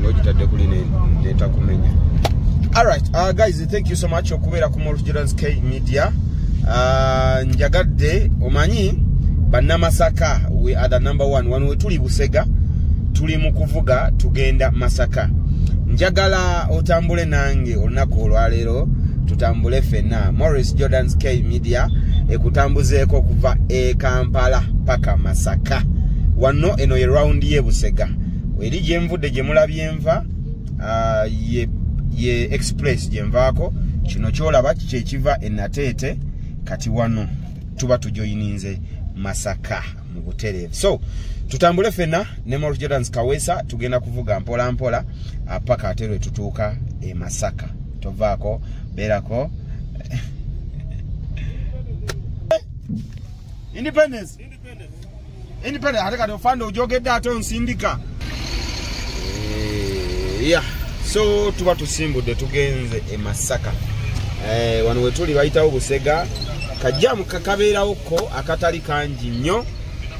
ngojitadde kuli neta kumenya. Alright, guys, thank you so much okubera ku Morris Jordan's K Media. Njagadde omanyi bannamasaka, we are the number one. Wano we tuli Busega, tuli mu kuvuga tugenda Masaka. Njagala otambule nange olunaku olwaleero tutambule fenna. Morris Jordan's K Media ekutambuzeeko kuva Kampala paka Masaka. Wano eno ye round ye Busega. Eri gye nvudde gye mulabye enva ye express gye nvaako. Kino kyolaba kye kiva e Nateete, kati wano tuba tujoyininze Masaka mu Butereevu. So tutambule fenna ne Morris Jordan's Kawesa tugenda kuvuga mpola mpola paka aterwe tutuuka e Masaka. Tovaako berako Independence ateka tofando ujogedde ate onsindika. Yeah, so tuba tusimbudde tugenze e Masaka. Wano we tuli bayitawo Busega, kajamu kakabeerawo ko akatali kangi nnyo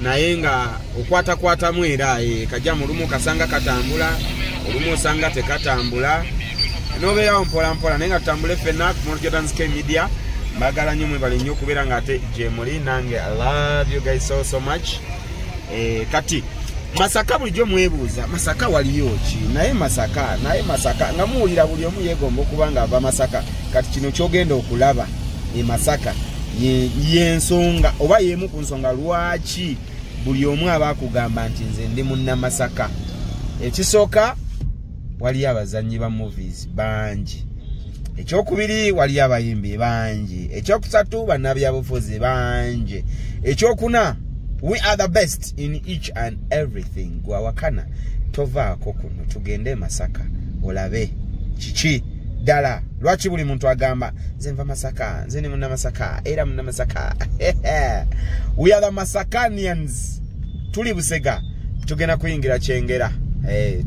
naye nga okwata mwera kajamu lumu kasanga katambula olumu osanga tekatambula nobeerawo mpola naye nga tutambule fenna ku Morris Jordan's K Media. Mbagala nnyo mwebale nnyo okubeera nga ate gye muli nange. I love you guys so much. Kati Masaka bulijjo mwebuuza Masaka waliyo ki? Naye Masaka nga muwulira buli omu yeegomba okuba nga ava Masaka. Kati kino kyogenda okulaba e Masaka yensonga oba yemu ku nsonga lwaki buli omu aba akugamba nti nze ndi munnamasaka. Ekisooka wali abazannyi ba movies bangi, ekyokubiri wali abayimbi bangi, ekyokusatu bannabyabufuzi bangi, ekyokuna we are the best in each and everything. Gwawakana tovaako kuno tugende Masaka olabe kiki dala lwaki buli muntu agamba nze nva Masaka, nze ni munnamasaka era munnamasaka. We are the Masakanians. Tuli Busega tugenda kuyingira Kyengera.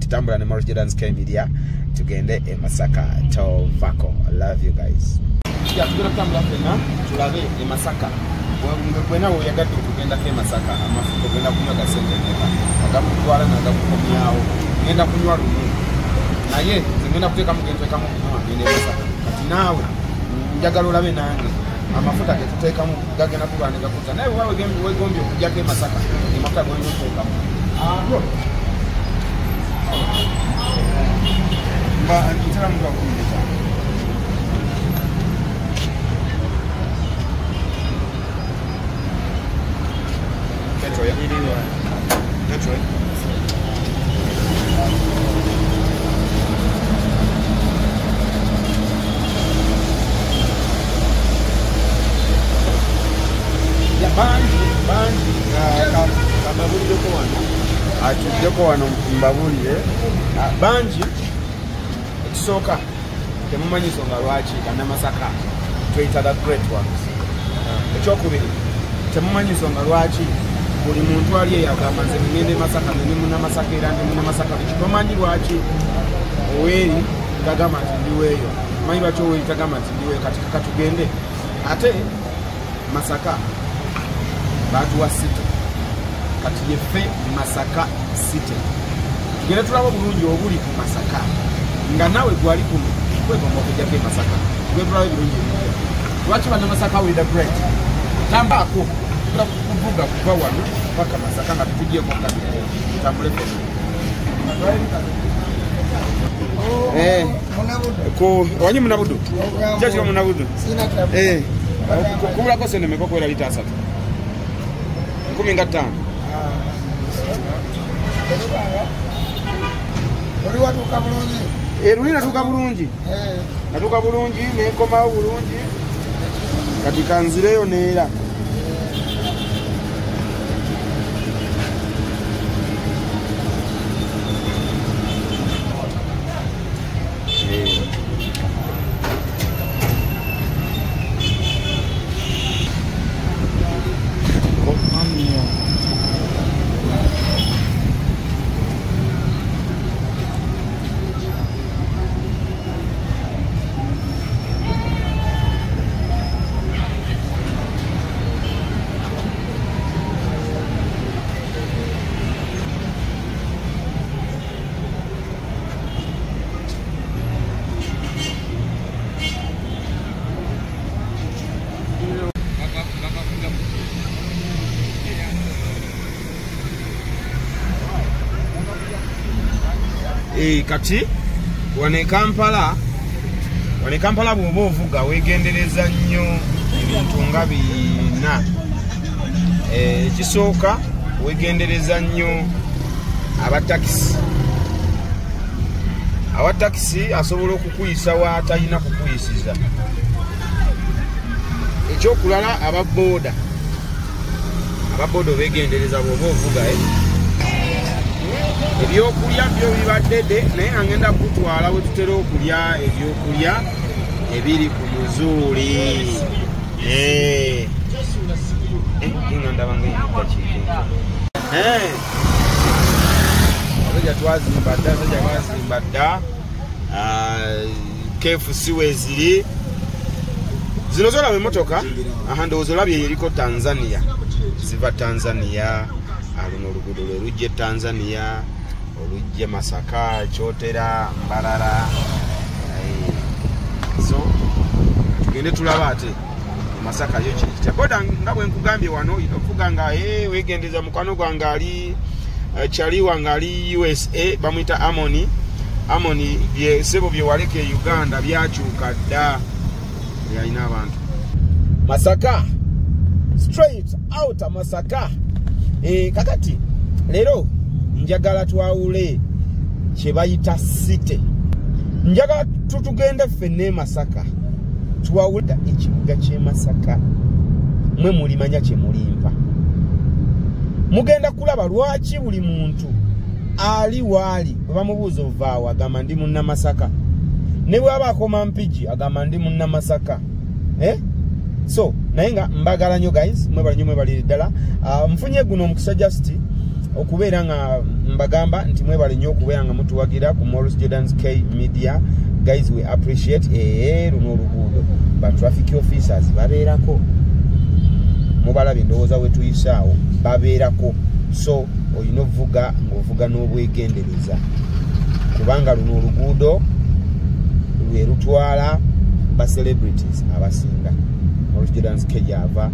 Tutambula ne Morris Jordan's K Media tugende e Masaka. Tovaako. I love you guys. Tugenda kutambula fenna tulabe e Masaka. Bwena oyagadde okugenda ke Masaka amafuta ogenda kunywa gasente neka agamutwala nagamukomyawo genda kunywa lumu naye zingenda kuteeka mugenteekamu kunywa gende Masaka. Kati naawe njagala olabe nange amafuta getuteekamu gagenda kuba ne gakuta naye wegombye okujjako e Masaka amafuta gonyina okuteekamu ntera muntu akumuleta. That's right. Ya banji kamabulireko wano atuddeko wano mbabulire banji. Ekisooka temumanyi nsonga lwaki bannamasaka tweyita the great ones. Ekyokubiri temumanyi nsonga lwaki buli muntu ali eyagamba nze ngende Masaka nze munnamasaka era ndi munnamasaka. Tomanyi lwaki Oweri tagamba nti ndiweeyo, manyi lwaki Oweri tagamba nti ndiweeyo. Kati katugende ate Masaka batuwa site, kati yeffe Masaka site tugende tulaba bulungi obuli ku Masaka nga nawe gwali kuno kwegomba okujjako e Masaka tugende tulaba bulungi ebijja. Lwaki bannamasaka we the great tambaako kuvuga kuva wano paka Masaka nga tutugyeko kati tutambule wanyi munabudu kyekiro munabudu kubulako sente meka okwera lita 3 15. Luli natuuka bulungi natuuka bulungi nenkomawo bulungi kati kanzireyo neera. kati wane Kampala bw'oba ovuga weegendereza nnyo ebintu nga bina. Ekisooka weegendereza nnyo abatakisi asobola okukuyisa w'atalina kukuyisiza. Ekyokulala ababooda beegendereza bw'oba ovuga ebyokulya byo bibaddede naye nga ngenda kutwala we tutera okulya ebyokulya ebiri ku muzuuli. Nga ndabanga abajja twazimba dda KFC weeziri zino zolaba emmotoka ndowooza olabye eriko Tanzania, ziva Tanzania. Luno oluguudo lwe lujja Tanzania olujja Masaka, Kyotera, Mbarara. So tugende tulaba ate Masaka yo kiyita boda nga bwe nkugambye wano ovuga nga weegendeza mukwano gwange ali Chali wange ali USA bamuyita Amoni bye sebo bye waleke Uganda byakyuka dda yalina abantu Masaka straight out Masaka. Kakati lero njagala twawule kye bayita city. Njagala tutugende ffenne Masaka twawule ekibuga ky'e Masaka. Mwe mulimanya kye mulimpa. Mugenda kulaba lwaki buli muntu ali waali bamubuuza ovaawo agamba ndi munna Masaka. Ne bw'aba akoma Mpigi agamba ndi munna Masaka. So naye nga mbagala nnyo guys, mwebale ddala. Mfunye guno omukisa just okubeera nga mbagamba nti mwebale nnyo okubeera nga mutuwagira ku Morris Jordan's K Media. Guys, we appreciate luno oluguudo ba traffic officers babeerako. Mubalabe ndowooza we tuyisaawo babeerako. So olina ovuga ng'ovuga n'obwegendereza kubanga luno oluguudo lwe lutwala ba celebrities abasinga. Morris Jordan's K Java,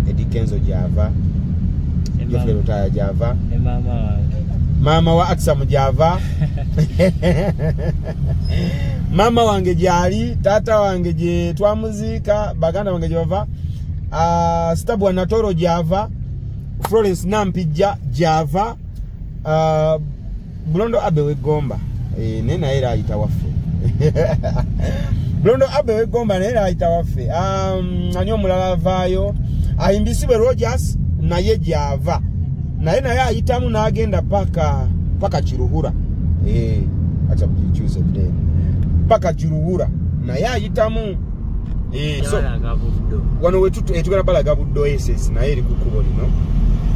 Eddie Kenzo Java, Jeffrey Lutaya Java, mama wa Aksam Java, mama wange jali, tata wange je twamuzika, baganda wange Java, Stabu wa Natoro Java, Florence Nampija Java, Blondo Abewe Gomba, nena era itawafe. Blondo Abewe Gomba nera itawafe. Anyo mulala vayo ayimbisibwe Rogers naye Java naye ayitamu n'agenda paka Kiruhura. Acha kujichuza today paka Kiruhura naye ayitamu. So wano wetu tugenda balaga buddo SS naye eri kukubo lino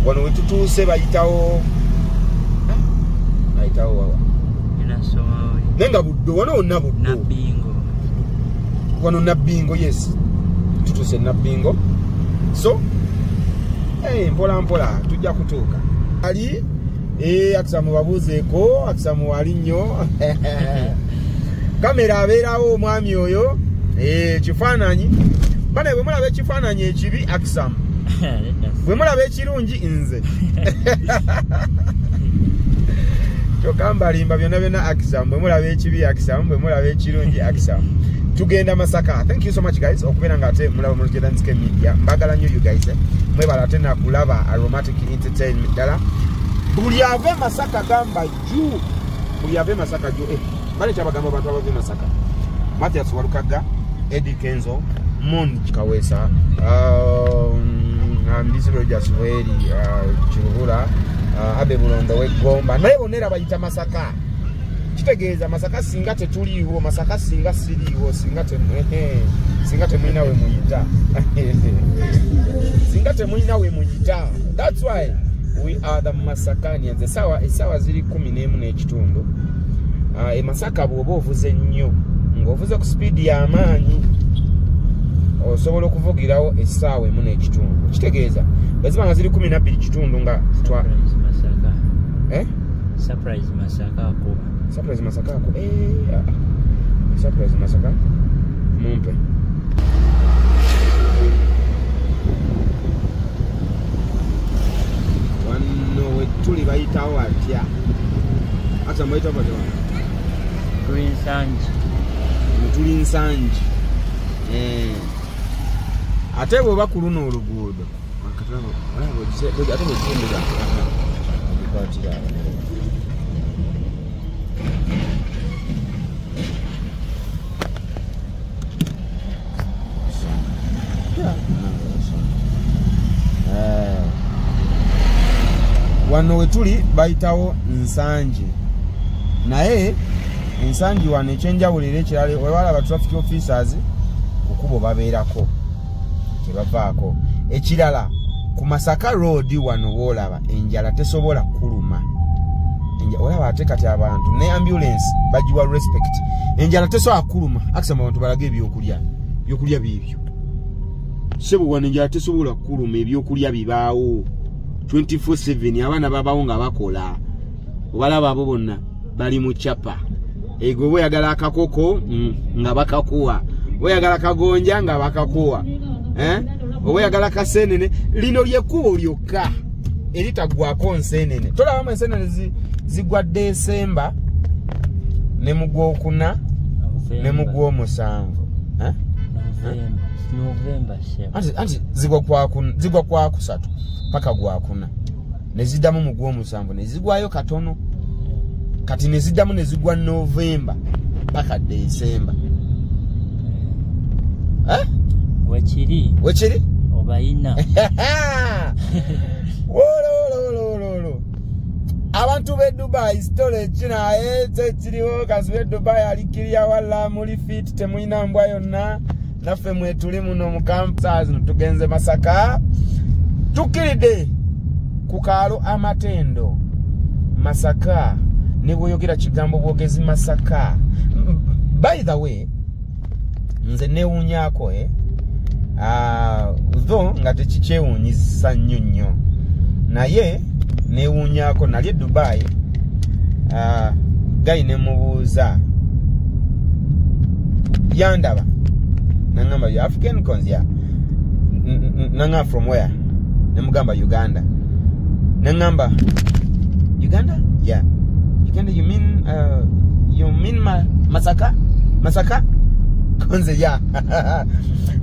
wano wetu tuuse bayitawo wawa nenga buddo wano na buddo Nabingo wano Nabingo. Yes, tutuse Nabingo. So mpola tujja kutuuka ali Aksamu babuzeeko Aksamu wali nnyo kamera abeerawo omwami oyo kifaananyi bane bwe mulaba ekifaananyi ekibi Aksamu bwe mulaba ekirungi nze Chokambalimba byonna Aksamu bwe mulaba ekibi Aksamu bwe mulaba ekirungi Aksamu. Tugenda Masaka. Thank you so much guys okubeera nga ate mulaba Morris Jordan's K Media. Mbagala nnyo you guys mwebala ate nakulaba Aromatic Entertainment ddala. Buli ave Masaka gamba juu. Buli ave Masaka juu. Bali kyabagamba abantu abave Masaka. Mathias Walukaga, Eddie Kenzo, Mon Kawesa, Mbisiro Jasweri, Kiruhura, Abe Bulondo we Gomba. Naye bonera bayita Masaka. Kitegeeza Masaka singa tetuliwo, Masaka singa siriwo, singa temulina we muyita. Singa temulina we muyita. That's why we are the Masakanians. Esawa ziri 11 n'ekitundu. Masaka bw'oba ovuze nnyo ng'ovuze ku speed y'amaanyi osobola okuvugirawo essaawa emu n'ekitundu. Kitegeeza bweziba nga ziri 12 kitundu nga Surprise Masaka ko. Surprise Masaka ko. Surprise Masaka. Mumpe. Wano we tuli bayitawo atya. Asa mbayita batwa. Tuli Nsangi. Ate bwe bakuluna oluguudo. Wano wetuli bayitawo Nsangi. Naye Nsangi wano ekyenjawulire ekirala wewalaba traffic officers kukubo babeerako tebavaako. Ekirala ku Masaka Road wano woolaba enjala tesobola kuluma. Olaba ate kati abantu ne ambulance bagiwa respect. Enjala tesobola kuluma akisema abantu balage ebyokulya bibyo. Sebo wano enjala tesobola kuluma ebyokulya bibaawo 24/7 abaana babawo nga bakola. Obalaba abo bonna bali mu chapa. Ego boyagala akakoko nga bakakuwa. Boyagala kagonja nga bakakuwa. Boyagala kasenene lino lyekubo lyokka eritagwako nsenene. Tolaba ensenene zigwa December ne mugwokuna ne mugwomusanvu. November shepherd. Anti zigwa kwa kusatu paka gwakuna. Ne ziddamu mugwomusanvu ne zigwayo katono. Kati ne ziddamu ne zigwa November paka December. Wechiri obayina. Wololololo. Abantu be Dubai story china kiriwo kasube Dubai alikiriya wala muri fit temuina mbwa yonna naffe mwetuli muno mu campus tugenze Masaka tukiride kukalo amatendo Masaka ne bwoyogera kigambo bwogezi Masaka. By the way nze newunyako though nga tekikyewuunyisa nnyo naye newunyako nalye Dubai gayi ne mubuuza yandaba nangamba you African konzia nanga from where nemugamba Uganda nangamba Uganda yeah Uganda you mean Masaka konze yeah.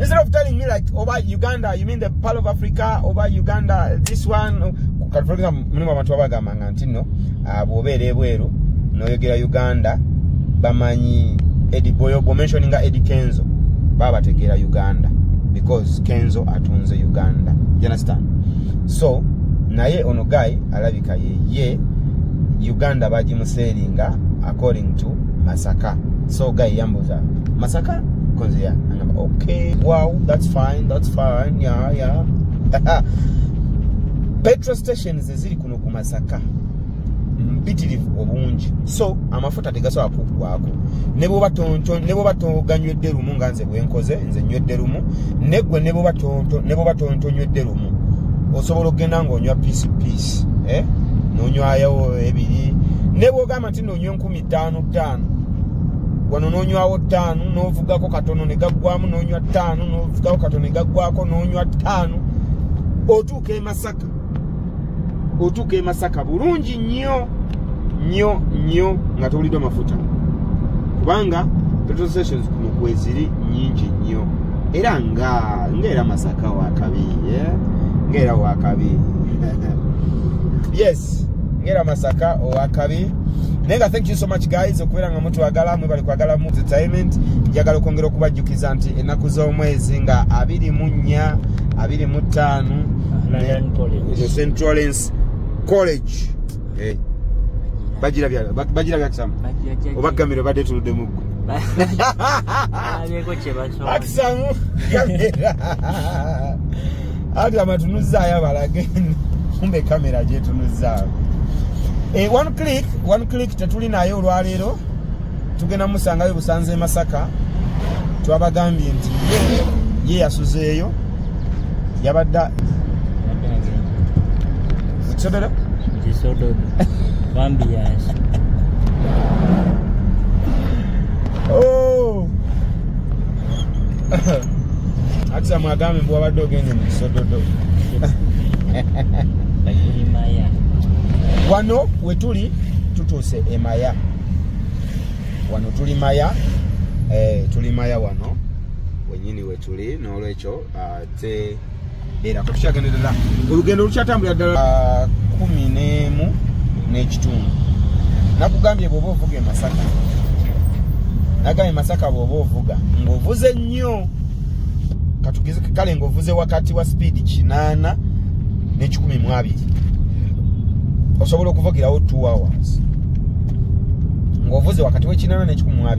Instead of telling me like over Uganda you mean the part of Africa over Uganda this one for example mnimo abantu abagamba ntino bobere bweru noyogera Uganda bamanyi Eddie Boyogo mentioning Eddie Kenzo baba tegera Uganda because Kenzo atunze Uganda, you understand? So naye ono guy alabika ye Uganda bajimuseringa according to Masaka. So guy yambuza Masaka konze ya ngamba okay wow that's fine yeah petrol stations ziri kuno ku Masaka mpitirivu obungi so amafuta tegaso akugwako nebo batonto ganywedde rumu nganze bwenkoze nze nywedde rumu negwe nebo batonto nywedde rumu osobola ogenda ng'onywa piece nonywayo ebiri nebo gamba nti nonywa 15 wano nonywawo 5 novugako katono ne gaggwamu nonywa 5 novugako katono ne gaggwako nonywa 5 otuuka e Masaka bulungi nnyo nga tolidde mafuta kubanga petrol stations kuno kweziri nyingi nnyo era ngera Masaka wakabi ngera wakabi yes ngera Masaka wakabi. Nenga thank you so much guys okubera nga mutu wagala mwe bali kwagala mu entertainment njagala okongera okubajjukiza nti enaku z'omwezi nga 24 25 Centralens College bajira bya kusama obagamiro bade tunudde muggo aleko chebaso akisamu kamera ati amatunuza yabalage kumbe kamera je tunuza one click tetuli nayo olwaleero tugenda musangayo Busanze Masaka twabagambye nti ye yasuzeeyo yabadda Sododo Bambias oh akisa mwagambe mbwa badde ogende mu Sododo bakuli Maya wano wetuli tutuuse Emaya wano tuli maya wano wenyini wetuli n'olwekyo te era ko tukyagenderera olugendo lukyatambulira ddala 11 n'ekitundu. Nakugambye bw'oba ovuga e Masaka, nagambye Masaka bw'oba ovuga ng'ovuze nnyo katugize kale ng'ovuze wakati wa speed 8 ne 12 osobola okuvugirawo 2 hours ng'ovuze wakati w'ekinana ne 12.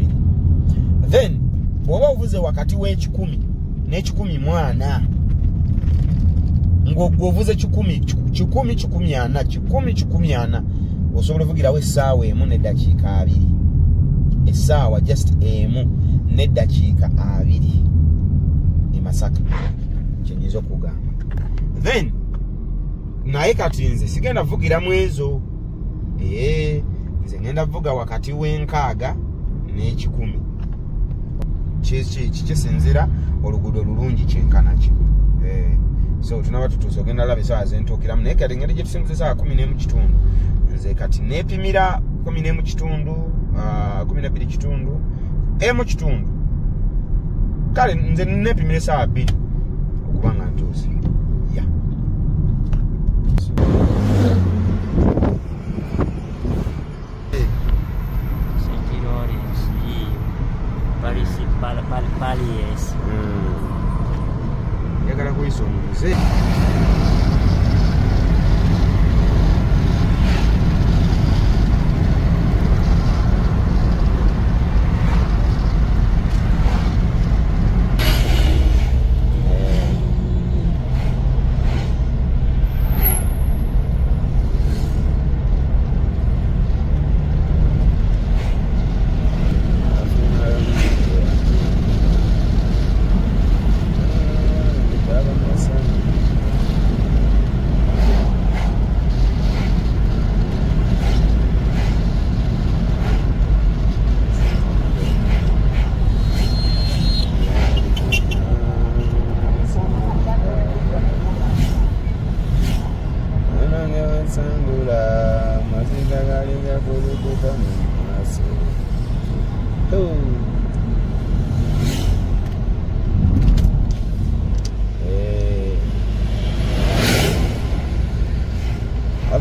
Then bw'oba ovuze wakati w'ekikumi n'ekikumiana ng'ovuze 10 osobola okuvugirawo essaawa emu n'eddakiika 2. Essaawa just emu n'eddakiika 2 e Masaka kyenyiza okugamba. Then naye kati nze sigenda vugira mu ezo, nze ngenda vuga wakati w'enkaaga n'ekikumi. Kisinzira oluguudo lulungi kyenkana ki. So tunaba tutuusa ogenda laba essaawa zentuukiramu, naye kati ngeri gye tusinziza essaawa 11:00 nze kati neepimira 11:00, 12:00 kale nze neepimira essaawa 2 okuba nga ntuuse. Yagala kuyisa omuze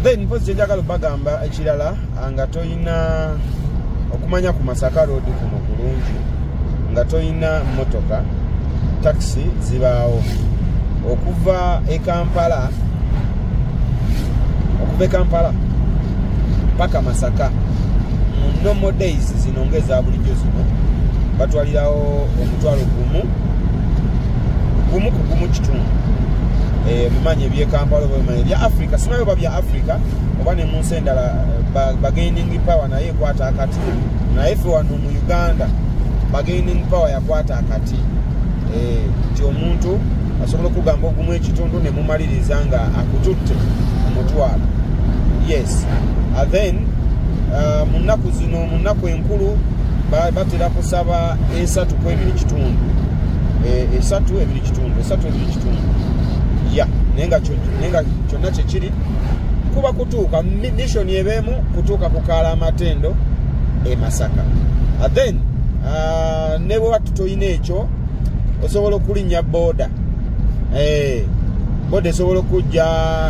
then mpozi njagala bagamba ekirala nga toyina okumanya ku Masaka road kuno kulungi nga toyina motoka taxi zibaawo okuva e Kampala paka Masaka mu normal days zinongeza bulijjo zino batwalirawo omutwalo gumu kitundu. Bimanye ebye Kampala bimanye ebya Africa simayo babya Africa oba ne mu nsendala bagaining power naye kwata akati naye fe wano mu Uganda bagaining power yakwata akati ti omuntu asobola okugamba ogumu ekitundu ne mumaliriza nga akututte omutwalo. Yes, and then munaku zino munaku enkulu batera kusaba 3.2 kitundu 3.2 kitundu. Nenga kyonna kyekiri kuba kutuuka mission ebeemu kutuuka ku Kaalamatendo e Masaka. And then ne bwe tutoyina ekyo osobola okulinnya boda esobola okujja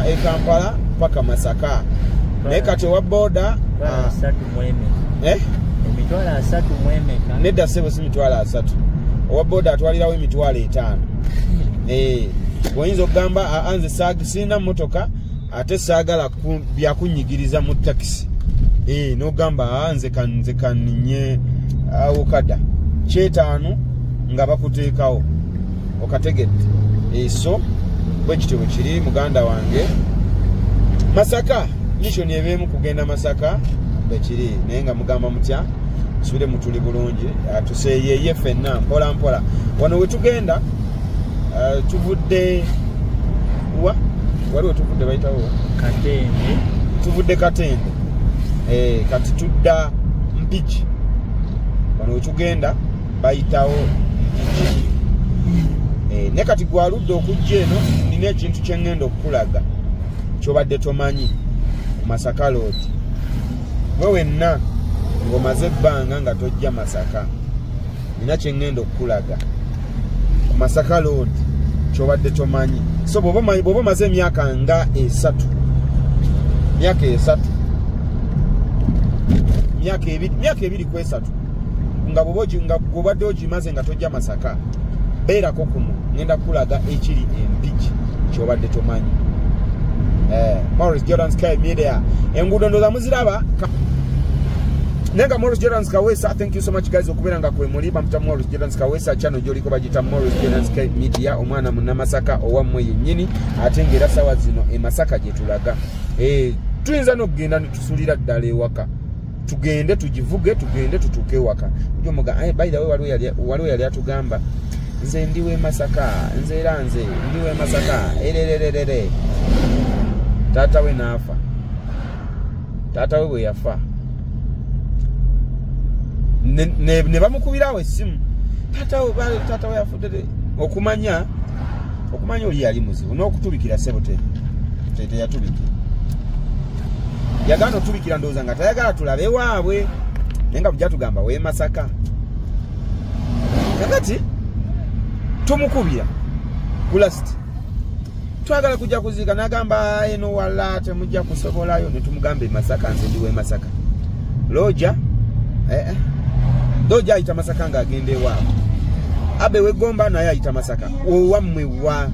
e Kampala paka Masaka naye kati owa boda emitwalo 3 mwemeka nedda sebo si mitwalo 3 owa boda atwalirawo emitwalo 5. Oyinza okugamba anze sina motoka ate saagala byakunyigiriza mu taxi n'ogamba nze kaninye awokada 5 nga bakuteekawo okategedde. So bwe kityo kiri muganda wange Masaka mission ebeemu kugenda Masaka bekiri naye nga mugamba mutya tusubire mutuli bulungi tuseeyeye ffenna mpola mpola wano wetugenda tuvudde waliwo tuvudde bayitawo Katende, tuvudde Katende kati tudda Mpigi wano wetugenda bayitawo Mpigi ne kati gwaludde okujja eno nina ekintu kyengenda okukulaga kyobadde tomanyi ku Masaka Road. Wewenna ng'omaze ebbanga nga tojja Masaka nina kye ŋŋenda okukulaga ku Masaka Road ky'obadde tomanyi. So bw'oba omaze emyaka nga 3 myaka 2 ku 3 nga bw'obadde ogimaze nga tojja Masaka beerako kuno ŋŋenda kukulaga ekiri empiki ky'obadde tomanyi. Maurice Jordan Sky Media enguudo ndooza muziraba nenga Maurice Jordan Kawesa. Thank you so much guys okubeera nga kwe muli bamuta Maurice Jordan Kawesa channel gyoliko bagita Maurice Jordan Sky Media omwana munnamasaka owammwe yennyini ate ng'era sawa zino e Masaka gye tulaga tuyinza n'okugenda netusulira ddala ewaka tugende tugivuge tugende tutuuke ewaka ojomoga by the way waliwo yali atugamba nze ndiwe Masaka nze era nze ndiwe Masaka erererere taata we naafa taata we bwe yafa ne bamukubirawo essimu taata we yafudde okumanya oli yali muzibu n'okutubikira ssebo teyatubikira yagaana otubikira ndowooza nga tayagala tulabe waabwe naye nga bujja tugamba we Masaka kakati tumukubira kulasiti twagala kujja kuziika n'agamba eno wala temujja kusobolayo ne tumugamba e Masaka nze ndiwe Masaka Loja Loja ayita Masaka ng'agenda ewaabwe Abe Wegomba naye ayita Masaka owammwe wa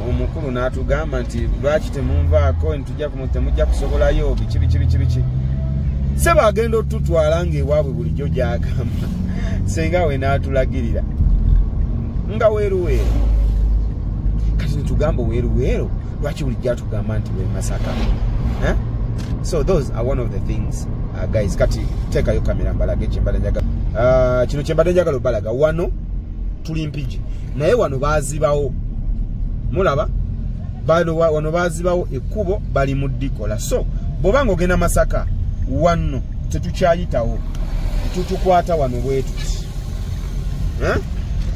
omukulu n'atugamba nti lwaki temunvaako temujja kusobolayo biki sebo agenda otutwala ng'ewaabwe bulijjo gy'agamba senga we n'atulagirira nga weeruweero kati netugamba weeruweero lwaki bulijjo atugamba nti we Masaka so those are one of the things guys kati teekayo kamera mbalage kyembadde njagala kino kyembadde njagala obalaga wano tuli Mpigi naye wano baazibawo mulaba wano baazibawo ekkubo bali mu ddikola so bw'obanga ogenda Masaka wano tetukyayitawo tutukwata wano bwetuti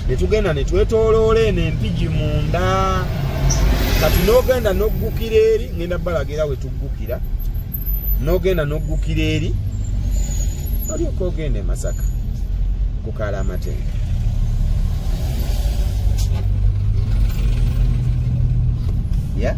netugenda netwetooloola eno Empigi munda kati n'ogenda n'oggukira eri ngenda balagira we tuggukira n'ogenda n'oggukira eri olyoka ogenda e Masaka kukaala Amatenga yeah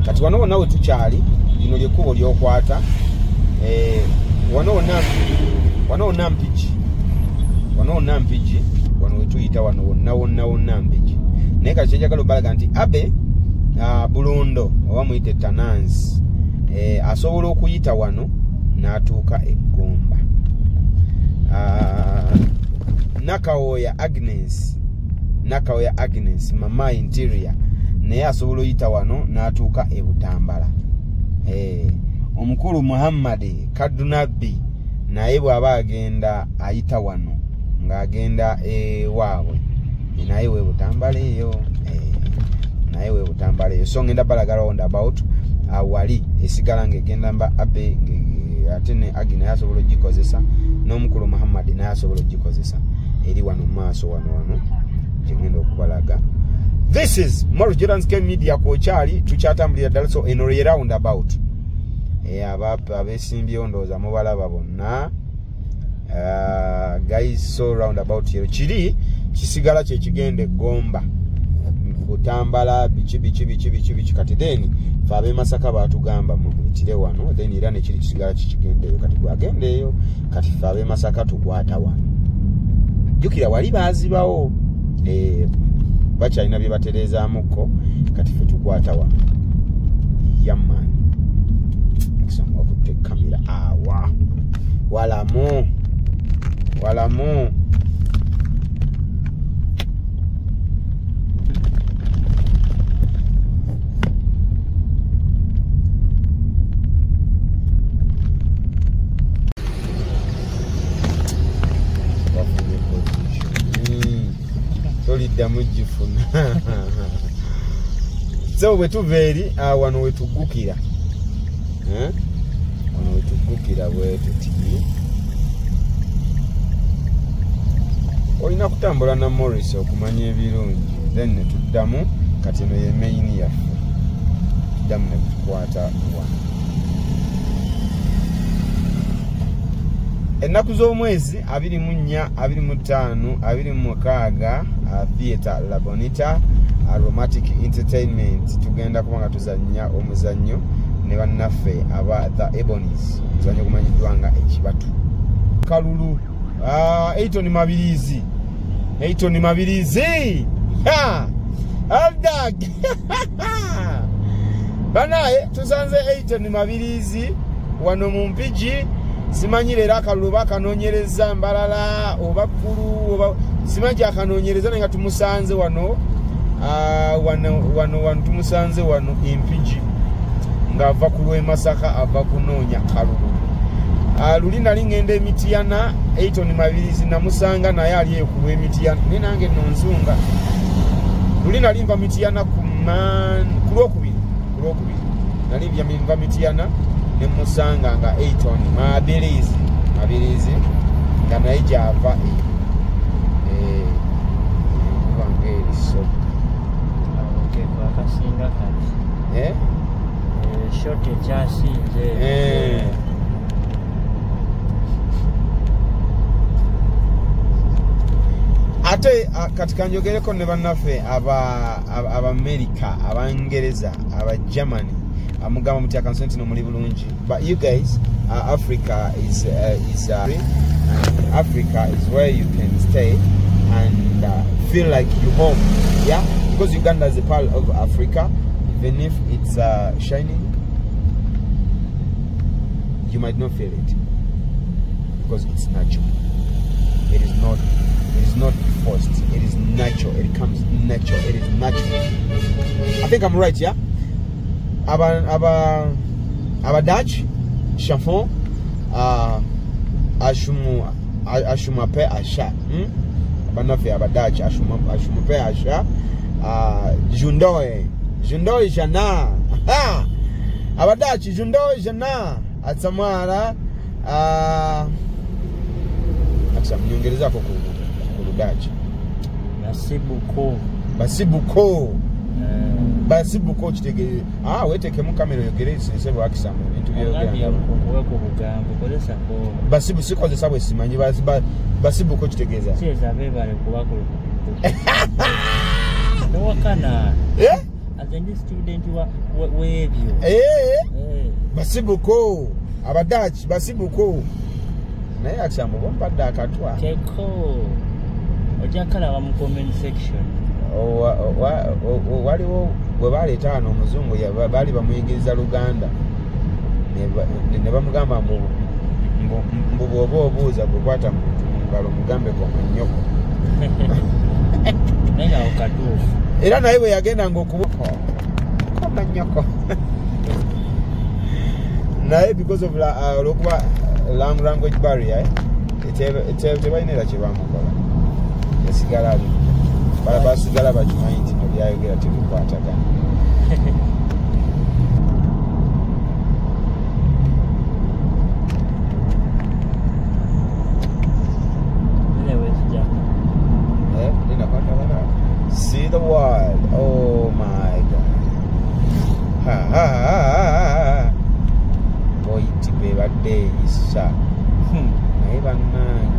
kati wano wonna we tukyali lino lyekkubo lyokwata wano wonna Mpigi wano wetuyita wano wonna Mpigi naye kati kyenjagala obalaga nti Abe Bulondo oba muyite Tanansi asobola okuyita wano n'atuuka Egomba Nakawoya Agnes Mama Interior naye asobola oyita wano n'atuuka e Butambala omukulu Muhammad Kadunabi naye bw'aba agenda ayita wano ng'agenda ewaabwe naye we Butambala eyo so ngenda balaga roundabout awali esigala ng'egenda mba Abe ate ne Agi naye asobola ogikozesa n'omukulu Muhammad naye asobola ogikozesa eri wano maaso wano gyengenda okubalaga. This is Maurice Jordan Sky Media kwokyali tukyatambulira ddala so eno ye roundabout abesimbyewo ndowooza mubalaba bonna guys so roundabout yero kiri kisigala kyekigenda Egomba Butambala biki kati then fe ab'e Masaka baatugamba muyitire wano then era nekiri kisigala kikigendeeyo kati gwagendeeyo kati fe ab'e Masaka tukwata wano jjukira wali baazibawo bakyalina bye batereezaamuko kati fe tukwata wano yaman wakutte kamera awa walamu tolidda tufuna so bwetuva eri wano wetugukira wano wetugukira bwetuti olina kutambula na Morris okumanya ebirungi then netuddamu kati eno ye main yaffe tuddamu netukwata wano ennaku z'omwezi 24, 25, 26 Theatre La Bonita Aromatic Entertainment tugenda kuba nga tuzannya omuzannyo ne bannaffe aba The Ebonies omuzannyo gumanyiddwa nga ekibatu kalulu Eighton Mabirizi Aldag banaye tusanze Eighton Mabirizi wano mu Mpigi simanyire era akalulu bakanoonyereza Mbalala oba Kkulu oba simanyi akanoonyereza nga tumusanze wano wano tumusanze wano Empigi ng'ava ku lw'e Masaka ava kunoonya kalulu luli nali ngenda Emityana Eighton Mabirizi namusanga naye ali ku lw'Emityana ne nange nno nzunga luli nali nva Mityana ku lwokubiri nali nva Mityana ne musanga nga Eighton Mabirizi nga naye gyava kubanga eriso akasinga kati short ekyasinze ate kati kanjogereko ne bannaffe aba America Abangereza aba Germany amugamba muti akansenti no muli bulungi but you guys Africa is Africa is where you can stay and feel like you're home, yeah, because Uganda is a part of Africa. Even if it's shining, you might not feel it because it's natural. It is not forced. It is natural. It comes natural. It is natural. I think I'm right, yeah. Aba Dutch Chaffon ashumape asha banafi aba Dutch ashumape asha jundoe jana aba Dutch jundoe jana atsamara acha mnyongereza ko ku Dutch basibuko kitege weteke mu kamera yogere sese bwakisama bintu byogera basibu sikoze sabwe simanyi basibuko kitegeza seza bebale kuba ku wakana as a student webyo basibuko aba Dutch basibuko naye akisama bompadde akatwa keko ojakala mu comment section waliwo bwe baleeta wano omuzungu baali bamuyigiriza Luganda ne bamugamba mbu bw'oba obuuza gukwata mu ngalo mugambe Komanyoko era naye bwe yagenda ng'okubuka Komanyoko naye because of olwokuba language barrier tebalina era kye bamukola yasigala ali basigala bakimanyi nti byayogera tebikwatagana see the world. Oh my God. Boy, tipe badde isa. Naye bannange.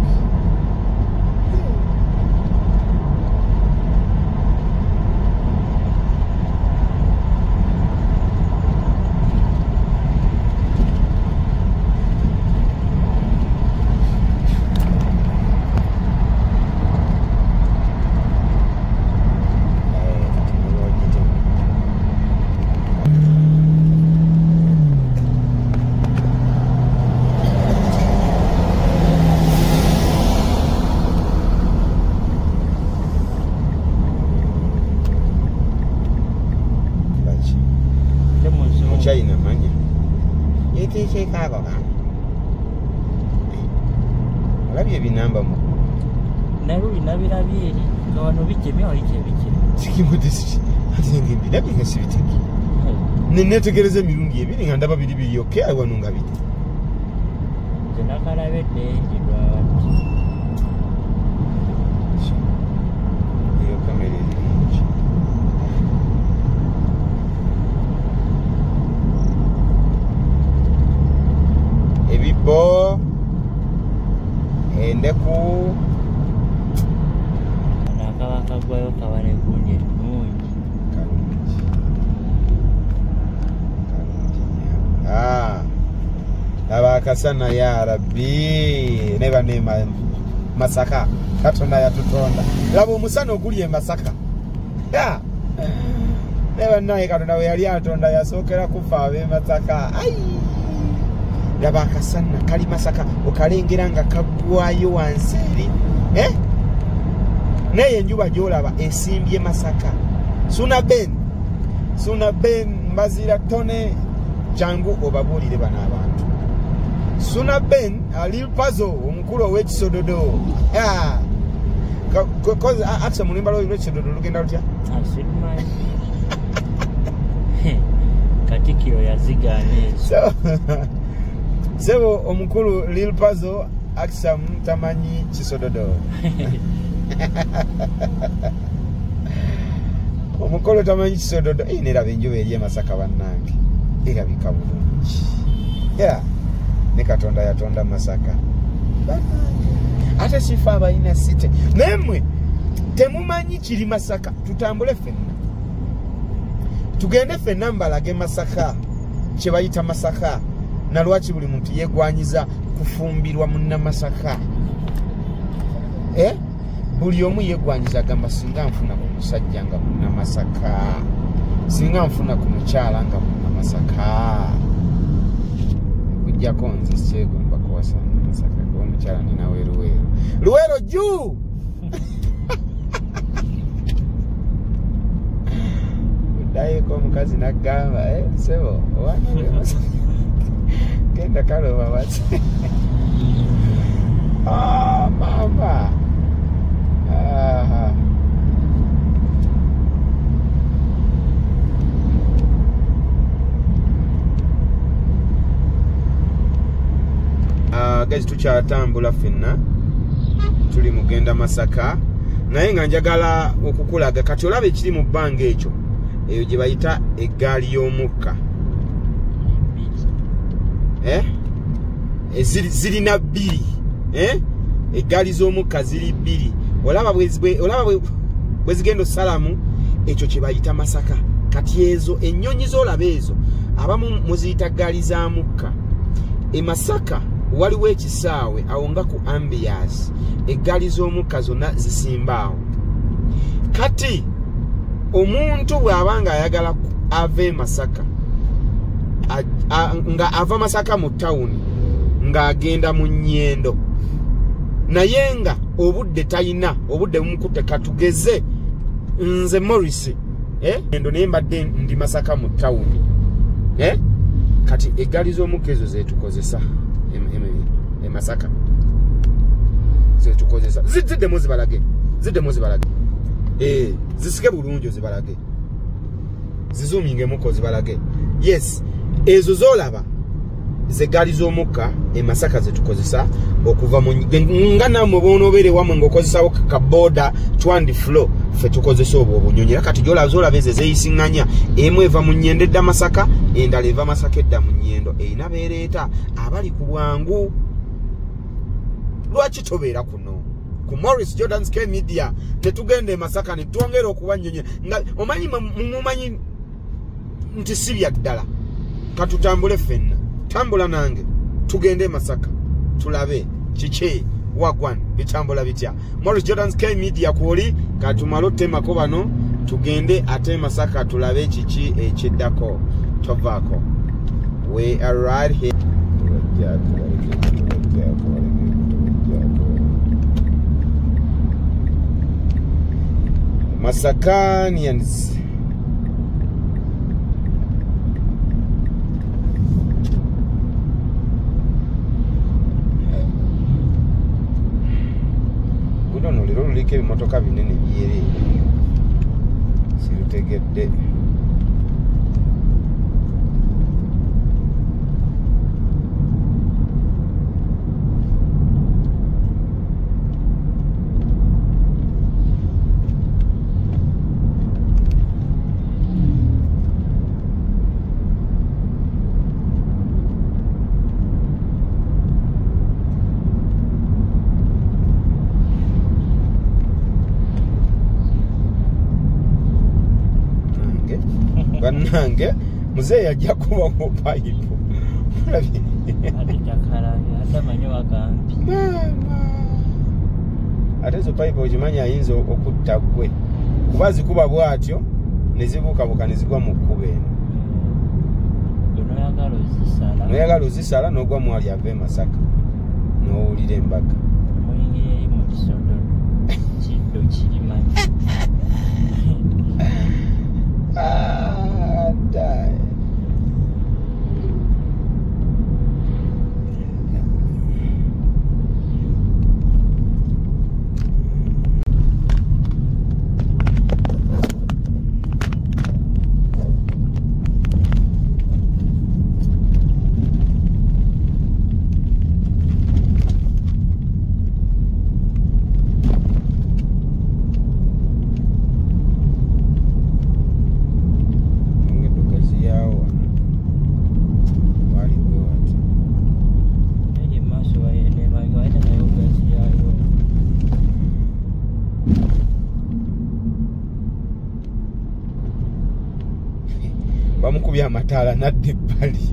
China manya yeke kago ka alabye binamba mu naluli nabirabye eri nga wano bijje byo ike Kimu district ati ngimbi dabi ngasibitiki nenetegereze emirundi ebiri nga ndaba biri okay wano nga bite zenakalabedde njidwa iyo kamera eringi ebibo endeku nakawakagwayo kabale gundi ennungi abakasana ya rabbi neba nema Masaka Katonda yatutonda laba omusana oguli e Masaka neba naye Katonda we yali atonda yasookera kufa abe Masaka laba akasana kali Masaka okalengera nga kaggwayo wansi eri naye enjuba gyolaba esimbye Masaka Suna Ben mbazira tone jangu obabuulire bano abantu Suna Ben Lil Puzzle omukulu ow'ekisododo akisa mulimba lw'ekisododo lugenda lutya Katikiro yazigaane sebo omukulu Lil Puzzle akisa mutamanyi kisododo omukolo tamanyi kisododo neraba enjuba eri e Masaka bannange erabika bulungi ne Katonda yatonda Masaka ate sifa abalina site nemwe temumanyi kiri Masaka tutambule ffenna tugende ffenna mbalage Masaka kye bayita Masaka na lwaki buli muntu yegwanyiza kufumbirwa munna Masaka buli omu yegwanyiza agamba singa nfuna ku musajja nga munna Masaka singa nfuna ku mukyala nga munna Masaka kujjako nze kyegomba kuwasa Masaka kuba omukyala ninawe Luweero juu udayeko omukazi naggamba sebo owange Masaka genda kaloba wati mama guys tukyatambula ffenna tuli mugenda Masaka naye nga njagala okukulaga kati olaba ekiri mu bbanga ekyo eyo gye bayita eggaali y'omukka zirina bbiri eggaali z'omukka ziri bbiri olaba bwe zigenda osalamu ekyo kye bayita Masaka kati ezo ennyonyi z'olaba ezo abamu muziyita ggaali za mukka e Masaka waliwo ekisaawe awo nga ku Ambias eggaali z'omukka zonna zisimbaawo kati omuntu bw'abanga ayagala ava e Masaka nga ava Masaka mu tawuni ng'agenda mu nnyendo naye nga obudde tayina obudde bumukutte katugeze nze Morris endo naye mbadde ndi Masaka mu tawuni kati eggaali z'omukka ezo zetukozesa e Masaka zetukozesa ziddemu zibalage zisike bulungi zibalage zizuumingemuko zibalage yes ezo zolaba zeggaali z'omukka e Masaka zetukozesa okuva mu nga namwe bw'onobeere wamwe ng'okozesawo kaboda twandi flow ffe tukozesa obwo obunyonyi kati gyolaba ezo zeyisiŋŋanya emu eva mu nnyendo edda Masaka endala eva Masaka edda mu nnyendo erina beereeta abali ku bwangu lwaki tobeera kuno ku Morris Jordan's K Media netugenda e Masaka ne twongera okuba nnyonyi nga omanyi mumanyi nti si bya ddala katutambule ffenna tambula nange tugende e Masaka tulabe kiki wagwan bitambula bitya Morris Jordan's K Media kwoli katumalo temako bano tugende ate Masaka tulabe kiki ekiddako tovaako we are right here Masakanians luliko ebimotoka binene byere ntegedde. Bannange muzee yajja kuba mu payipu. Ate ezo payipu okimanyi ayinza okutta ggwe kuba zikuba bw'atyo ne zibuukabuuka ne zigwa mu kkuba eno. Noyagala ozisala n'ogwa mwali ava e Masaka n'owulira embaga. Bamukubye amataala nadda ebbali.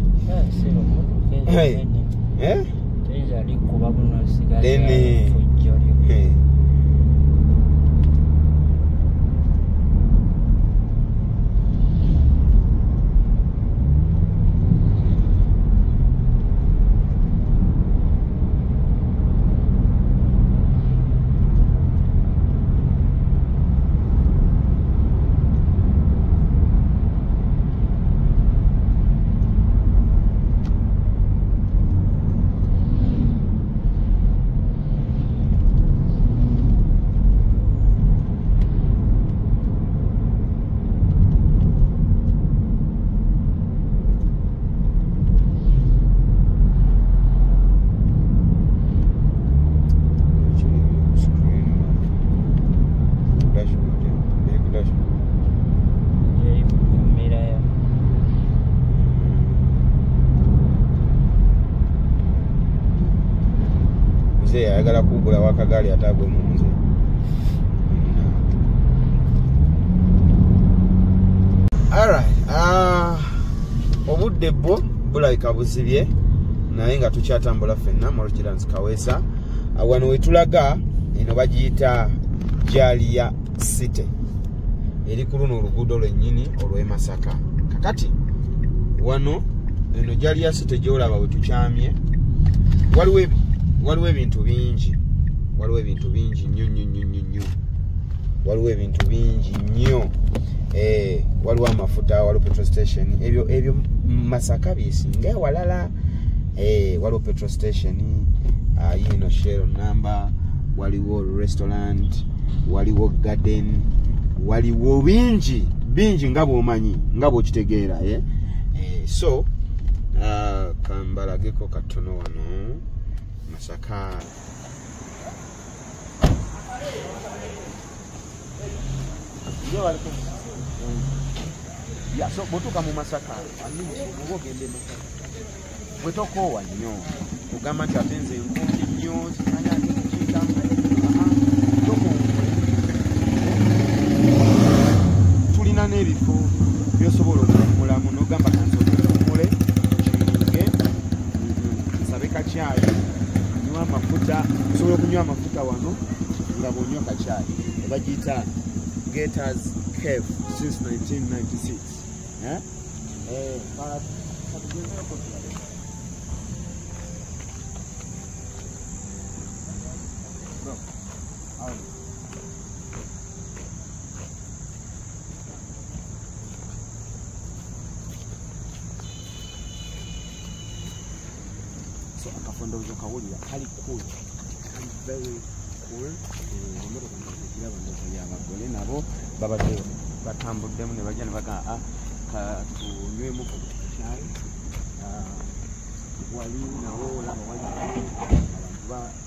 Ayagala kugula wakagali atagwe munze. Alright, obudde bwo bulabika busibye naye nga tukyatambula ffenna Morogirans Kaweesa. Wano wetulaga eno bagiyita Jalia City. Eri ku luno oluguudo lwennyini olw'e Masaka. Kakati wano eno Jalia City gy'olaba we tukyamye waliwo ebintu bingi. Waliwo ebintu bingi nnyo. Waliwo ebintu bingi nnyo. Waliwo amafuta, waliwo petrol station. Ebyo Masaka byesinga walala. Waliwo petrol station, yino Shell number, waliwo restaurant, waliwo garden, waliwo bingi nga bw'omanyi, nga bw'okitegeera. So kambalageko katono wano Masaka. Ya so botuka mu Masaka ngo gende Masaka bwetokowa nnyo kugamba nti atenze enkumbi nnyo zikanya akikita tulina n'ebifo byosobola okumulamu n'ogamba kansobola kiruge nsabe kacyayi nywa amafuta osobola okunywa amafuta wano nga bw'onywa kacyayi ebagiyita Gators Cave since 1996. So akafondo kawulira kali cool, very cool. Nabo babadde batambuddemu ne bajja ne bagaa katunywemu ku kyayi wali nawo olaba wali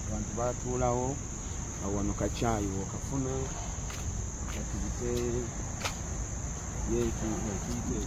abantu batuulawo wano kacyayi okafuna katuyite yekiyite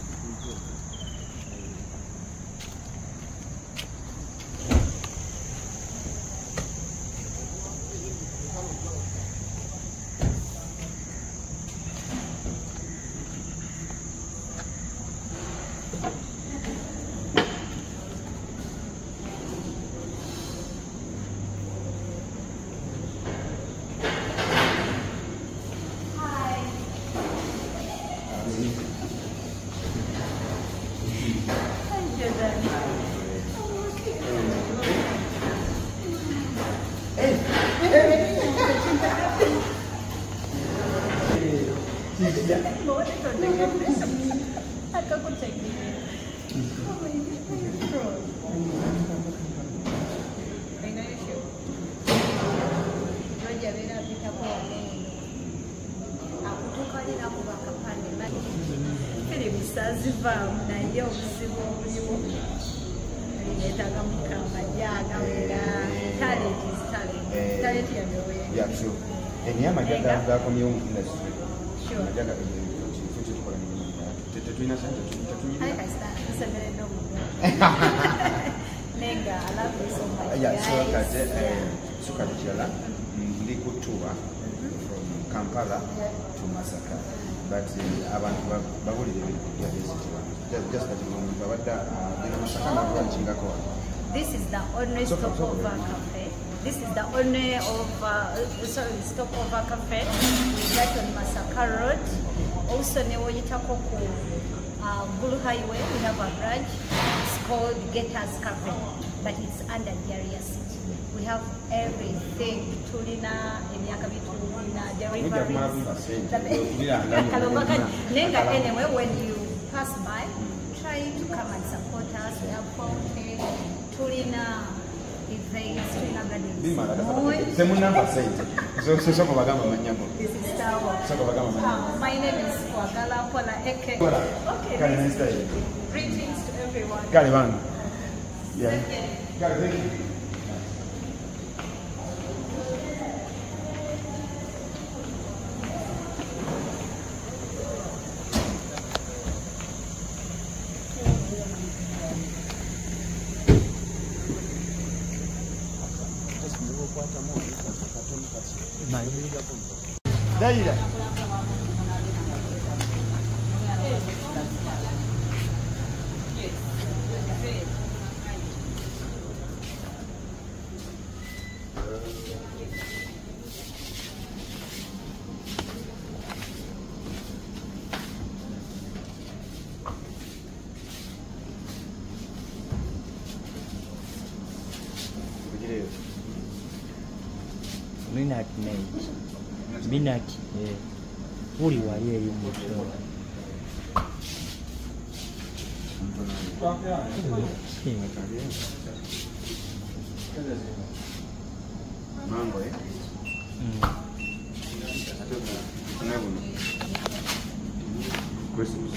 from Kampala to Masaka, but abantu babulire just at the moment this is the only stopover cafe. This is the only stopover cafe right on Masaka Road. Also, Newoyitako Gulu Highway, we have a branch. It's called Gators Cafe, but it's under Jaria City. We have everything. Tulina, Tulina, deliveries. Anyway, when you pass by, try to come and support us. We have fountain, Tulina events, Tulina Gardens. This is Tower. My name is Kwagala Pola Eke. Okay. Greetings to everyone. Yeah. Daira. Minat made. Minat, Puri wali eri mucho. Mango, Christmas.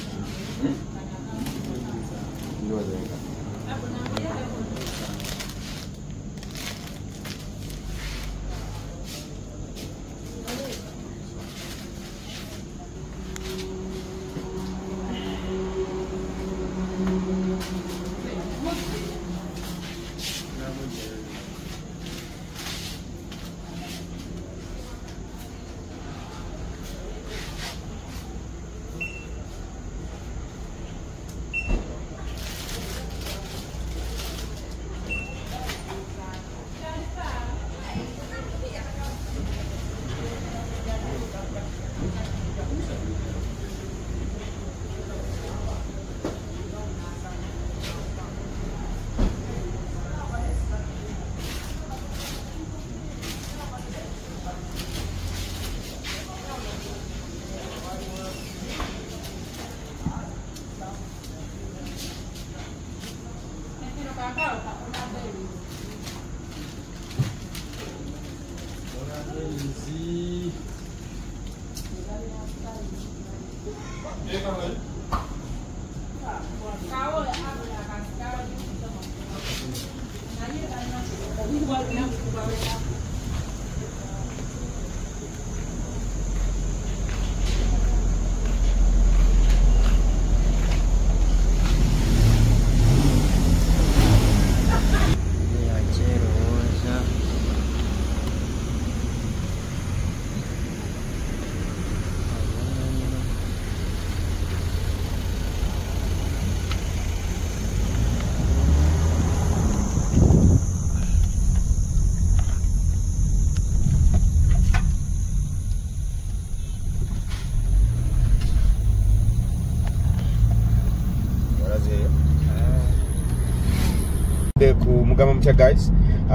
Mugamba mutya guys,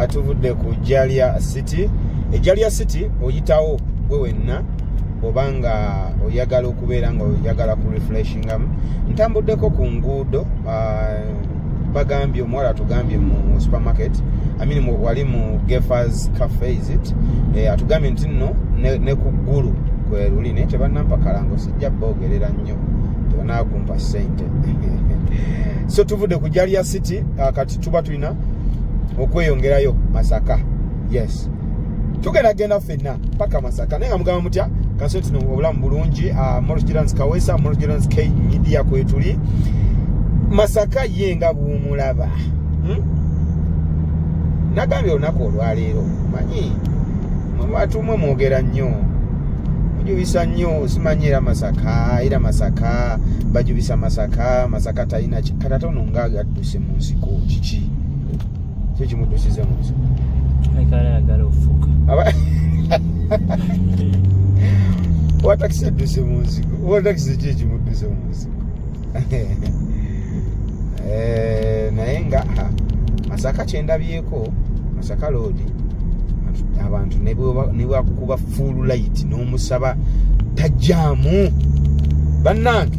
tuvudde ku Jalia City. Jalia City oyitawo gwe wenna obanga oyagala okubeera nga oyagala ku refreshingamu. Ntambuddeko ku nguudo, bagambye omuwala atugambye mu supermarket, wali mu Geffer's Cafe is it, atugambye nti nno ne ku ggulu kwe luli naye tebannampa kalango, sijja boogerera nnyo tebanakumpa ssente. So tuvudde ku Jalia City, kati tuba tulina okweyongerayo Masaka. Yes, tugeragenda ffenna paka Masaka naye nga mugamba mutya kasoti no obulamu bulungi. Morris Jordan's Kawesa, Morris Jordan's K Media kwetuli Masaka yenga buumulaba. Nagambye olunaku olwaleero manyi mwatu mwe mwogera nnyo mujubisa nnyo, simanyira Masaka era Masaka bajubisa Masaka talina katatono ngaga adduse mu nsiko kiki kimudusize mu nsiko ekale agala ofuka watakisi adduse mu nsiko, watakisi kimudduse mu nsiko naye nga Masaka kyendabyeko Masaka Road abantu ne bwakukuba full light n'omusaba tajjaamu bannange,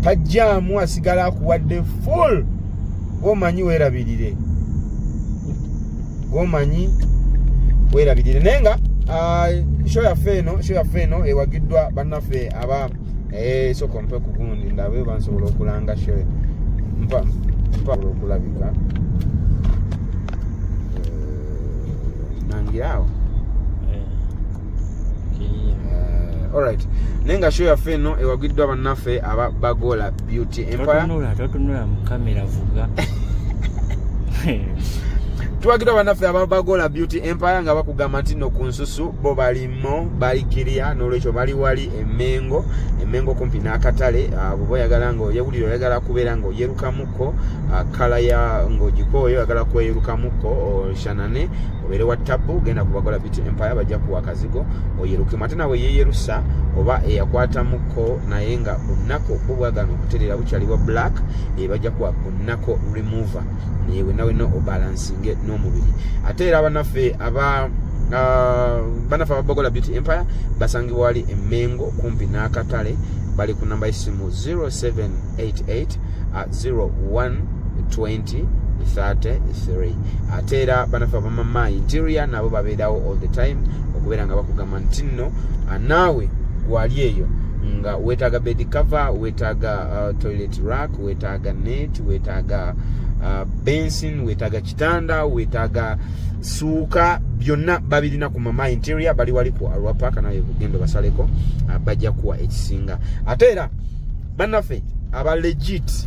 tajjaamu asigala akuwadde full. Gomanyi weerabirire, naye nga show yaffe eno ewagiddwa bannaffe aba soko mpe ku gundi ndabe bansobola okulanga show mpa okulabika nangiraawo. Alright, nenga show yaffe eno ewagiddwa bannaffe aba Bagola Beauty Empire. Totunula mu kamera vuga. Tuwagiddwa bannaffe aba Bagola Beauty Empire nga bakugamba nti no ku nsusu bo balimo balikiriya n'olwekyo bali wali Emmengo kumpi n'akatale. Bwe oyagala nga oyewulira oyagala kubeera nga oyerukamuko kala ya ng'ogikooyo oyagala kweyerukamuko oshanane obeere wa tabu genda ku Bagola Beauty Empire bajja kuwa akazigo oyerukemu ate nawe yeyerusa oba eyakwatamuko naye nga bunnako bo bwagala okuterera bukyaliwa black bajja kuwa bunnako remover newe nawe no obalansinge n'omubiri. Ate era bannaffe aba Bagola Beauty Empire basangibwa wali Emmengo kumpi n'akatale, bali ku namba y'essimu 0788 01 20 33. Ate era bannaffe abamama interior nabo babeerawo all the time okubeera nga bakugamba nti nno naawe gwali eyo nga weetaaga bed cover, weetaaga toilet rack, weetaaga net, weetaaga bensin, weetaaga kitanda, weetaaga suuka, byonna babirina ku mama interior. Bali wali ku Arua Park naye kugendo basaleko bajja kuwa ekisinga. Ate era bannaffe aba legit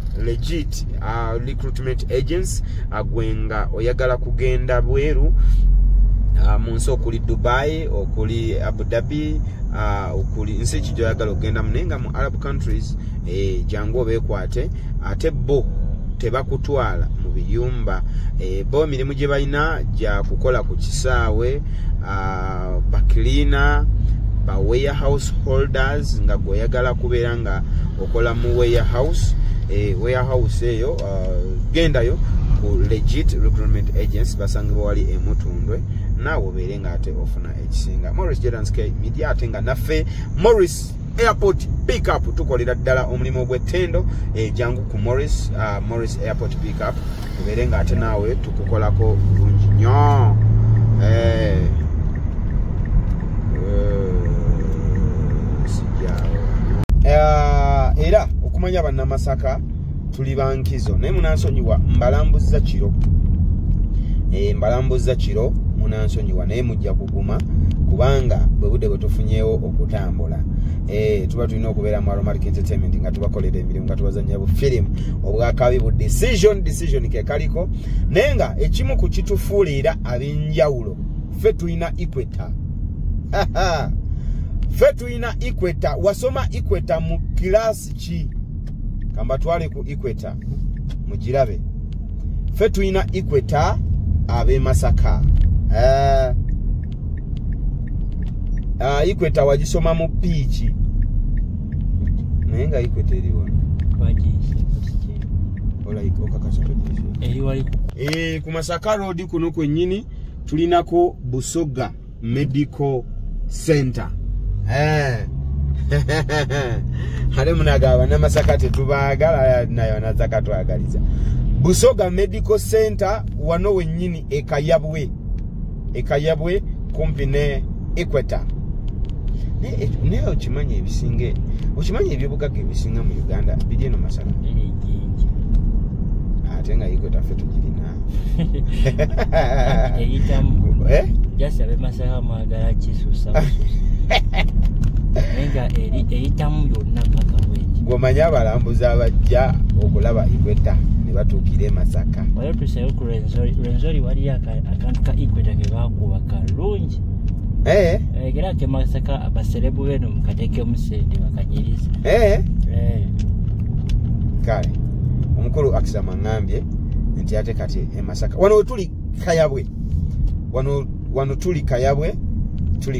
recruitment agents agwenga oyagala kugenda bweru mu nsi okuli Dubai, okuli Abu Dhabi, okuli nsi kijoyagala okugenda munenga mu Arab countries jangu obeekwate. Ate bo tebakutwala mu biyumba, bo mirimu gye balina gya kukola ku kisaawe, bakilina, ba warehouse holders nga gweoyagala kubeera nga okola mu warehouse eyo gendayo ku legit recruitment agents basangibwa wali Emutundwe naawe obeere nga ate ofuna ekisinga. Morris Jordan's K Media ate nga naffe Morris Airport Pickup tukolera ddala omulimu ogw'ettendo jangu ku Morris Airport Pickup obeere nga ate naawe tukukolako bulungi nnyo. era okumanya bannamasaka tuli bankizo naye munansonyiwa mbalambuzza kiro mbalambuzza kiro munansonyiwa naye mujja kuguma kubanga bwe budde bwe tufunyeewo okutambula tuba tulina okubeera mu Aromatic Entertainment nga tubakolera emirimu nga tubazannya bu firimu obwakabi bu decision ke kaliko naye nga ekimu ku kitufuulira ab'enjawulo ffe tulina equator ffe tulina equator wasoma equator mu kirasi ki kamba twale ku equator mugirabe ffe tulina equator ab'e Masaka equator wagisoma mu piiki naye nga equator eriwa ku Masaka Road kuno kwennyini tulinako Busoga Medical Center hale munagaba na Masaka tetubaagala nayo nazaka twagaliza Busoga Medical Center wano wennyini ekayabwe kumpi ne equator ne okimanya ebisinge okimanya ebyobugaga ebisinga mu Uganda biri eno Masaka ate nga equator ffe tugirina jasi abe Masaka mwagala kisusa nenga eyitamu yonna paka wengi gwomanya abalambuzi abajja okulaba equator ne batuukira e Masaka waliwo tusayo ku Rwenzori waliyo akantu ka equator ke baakuba kalungi era ke Masaka abaserebu beno mukateekemu sente bakanyiriza kale omukulu Akisama ngambye nti ate kati e Masaka wano tuli Kayabwe wano tuli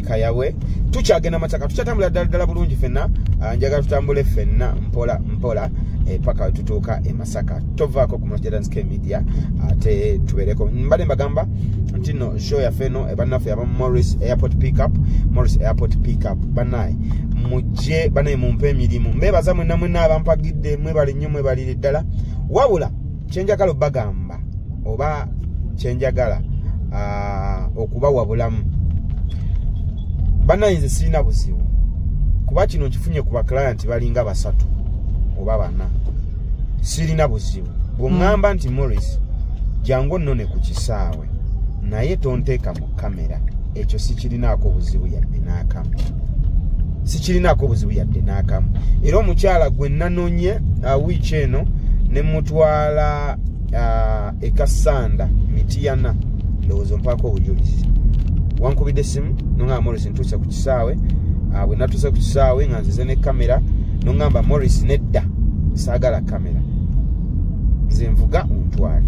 Kayabwe tukyagenda Masaka tukyatambula ddala bulungi fenna njagala tutambule fenna mpola paka tutuuka e Masaka tovaako ku Mujadans Media ate tubereko mbadde mbagamba nti no show ya feno ebannaffe aba Morris Airport Pickup banaye mujje banaye mumpe emirimu mbebaza mwenna abampagidde mwebali nnyo mwebalire ddala wabula kyenjagala obbagamba oba kyenjagala okubawa bulamu banaye nze sirina buzibu kuba kino nkifunye ku baclient balinga 3 oba 4 sirina buzibu bw'oŋŋamba nti Morris jangu nnone ku kisaawe naye tonteeka mu kamera ekyo sikirinaako buzibu yadde n'akamu era omukyala gwe nanonye wiiki eno ne mutwala ekasanda Mitiyana ndowooza mpaako obujulizi wankubidde essimu noŋŋamba Morris ntuuse ku kisaawe bwe natuuse ku kisaawe nga nzize ne kamera noŋŋamba Morris nedda saagala kamera nze nvuga ontwale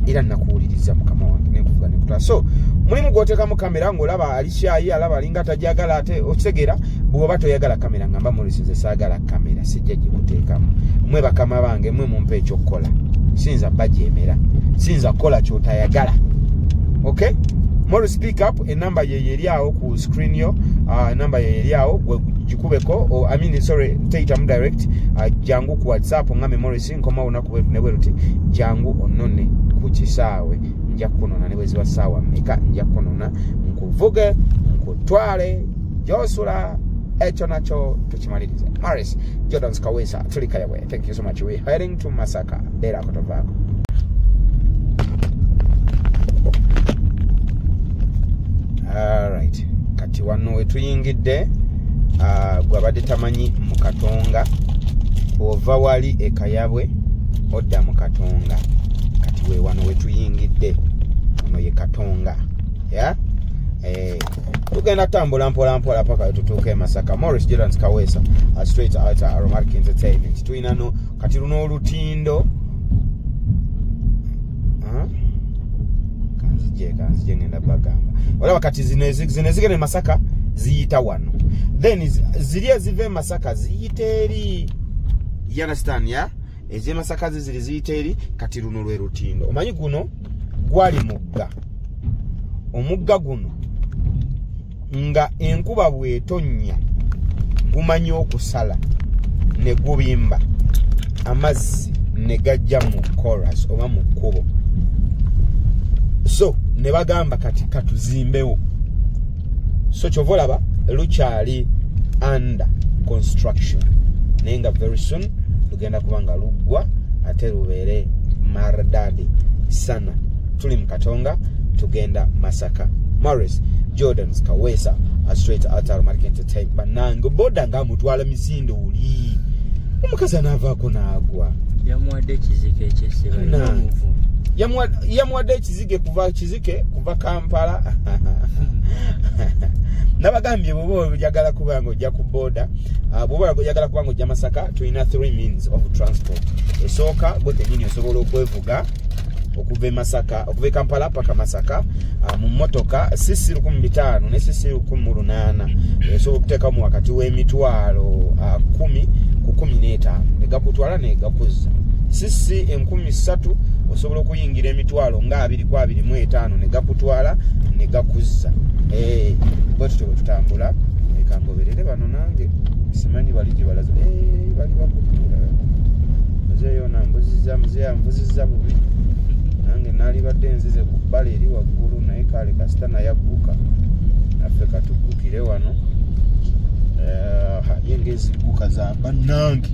era nakuwuliriza mukama wange nenkuvuga nekutwala so mulimu gwoteekamu kamera ng'olaba alikyayi alaba alinga tajagala ate okitegeera bw'oba toyagala kamera ngamba Morris nze saagala kamera sijja gikuteekamu mwe bakama bange mwe mumpa ekyokukola siyinza bajeemera siyinza kukola kyotayagala okay Morris Pickup enamba ye yeriawo ku screen yo enamba ye yeriawo gikubeko teyita mu direct jangu ku WhatsApp ngambe Morris nkoma unaku nebwe ruti jangu onone ku kisaawe nja kunona nebwe ziwa sawa meka nja kunona nkuvuge nkutwale josula echo nacho tukimaliriza Morris Jordan's Kawesa Tulikayabwe thank you so much we're heading to Masaka Dera Kotovako alright kati wano wetuyingidde gwabadde tamanyi mu Katonga ova wali ekayabwe odda mu Katonga kati we wano wetuyingidde wano ye Katonga tugenda tambula mpola paka tutuuke Masaka Morris Jordan's Kawesa straight out Aromatic Entertainment tuyina no kati luno olutindo kanzije ngenda bagamba olaba kati zinezigene Masaka ziyita wano then ziriya zive Masaka ziyita eri you understand ezi Masaka ziyita eri kati luno lwe rutindo omanyi guno gwali omugga guno nga enkuba bwetonya gumanyi okusala ne gubimba amazzi ne gajja mu chorus oba mu kkubo so ne bagamba kati katuzimbewo so kyovolaba lukyali under construction nenga very soon lugenda kubanga luggwa ate lubeere maradadi sana. Tuli mu Katonga tugenda Masaka. Morris Jordan's Kaweesa a straight out of market to take banango boda nga mutwala misindo uli omukazi anavaako naagwa yamuwadde ekizike ekyesiba yamuwadde ekizike kuva Kampala nabagambye bwoba oyagala kubanga ojja ku boda bwoba oyagala kubanga ojja Masaka tulina 3 means of transport. Esooka gwe kenyini osobola okwevuga okuva Masaka okuva Kampala paka Masaka mu motoka sisi 1500 ne sisi 1800 so okuteeka mu wakati w'emitwalo 10 ku 15 negakutwala negakuzza sisi 1300 osobola okuyingira emitwalo nga 225 negakutwala negakuzza bwe tutambula ekamboberere bano nange simanyi bali gibalaza bali bakutula zeyo mbuzi za bubi nange nali badde nzize ku bbala eri waggulu naye kale kasita naye agguka naffe katugukire wano yenge ezigguka za bannange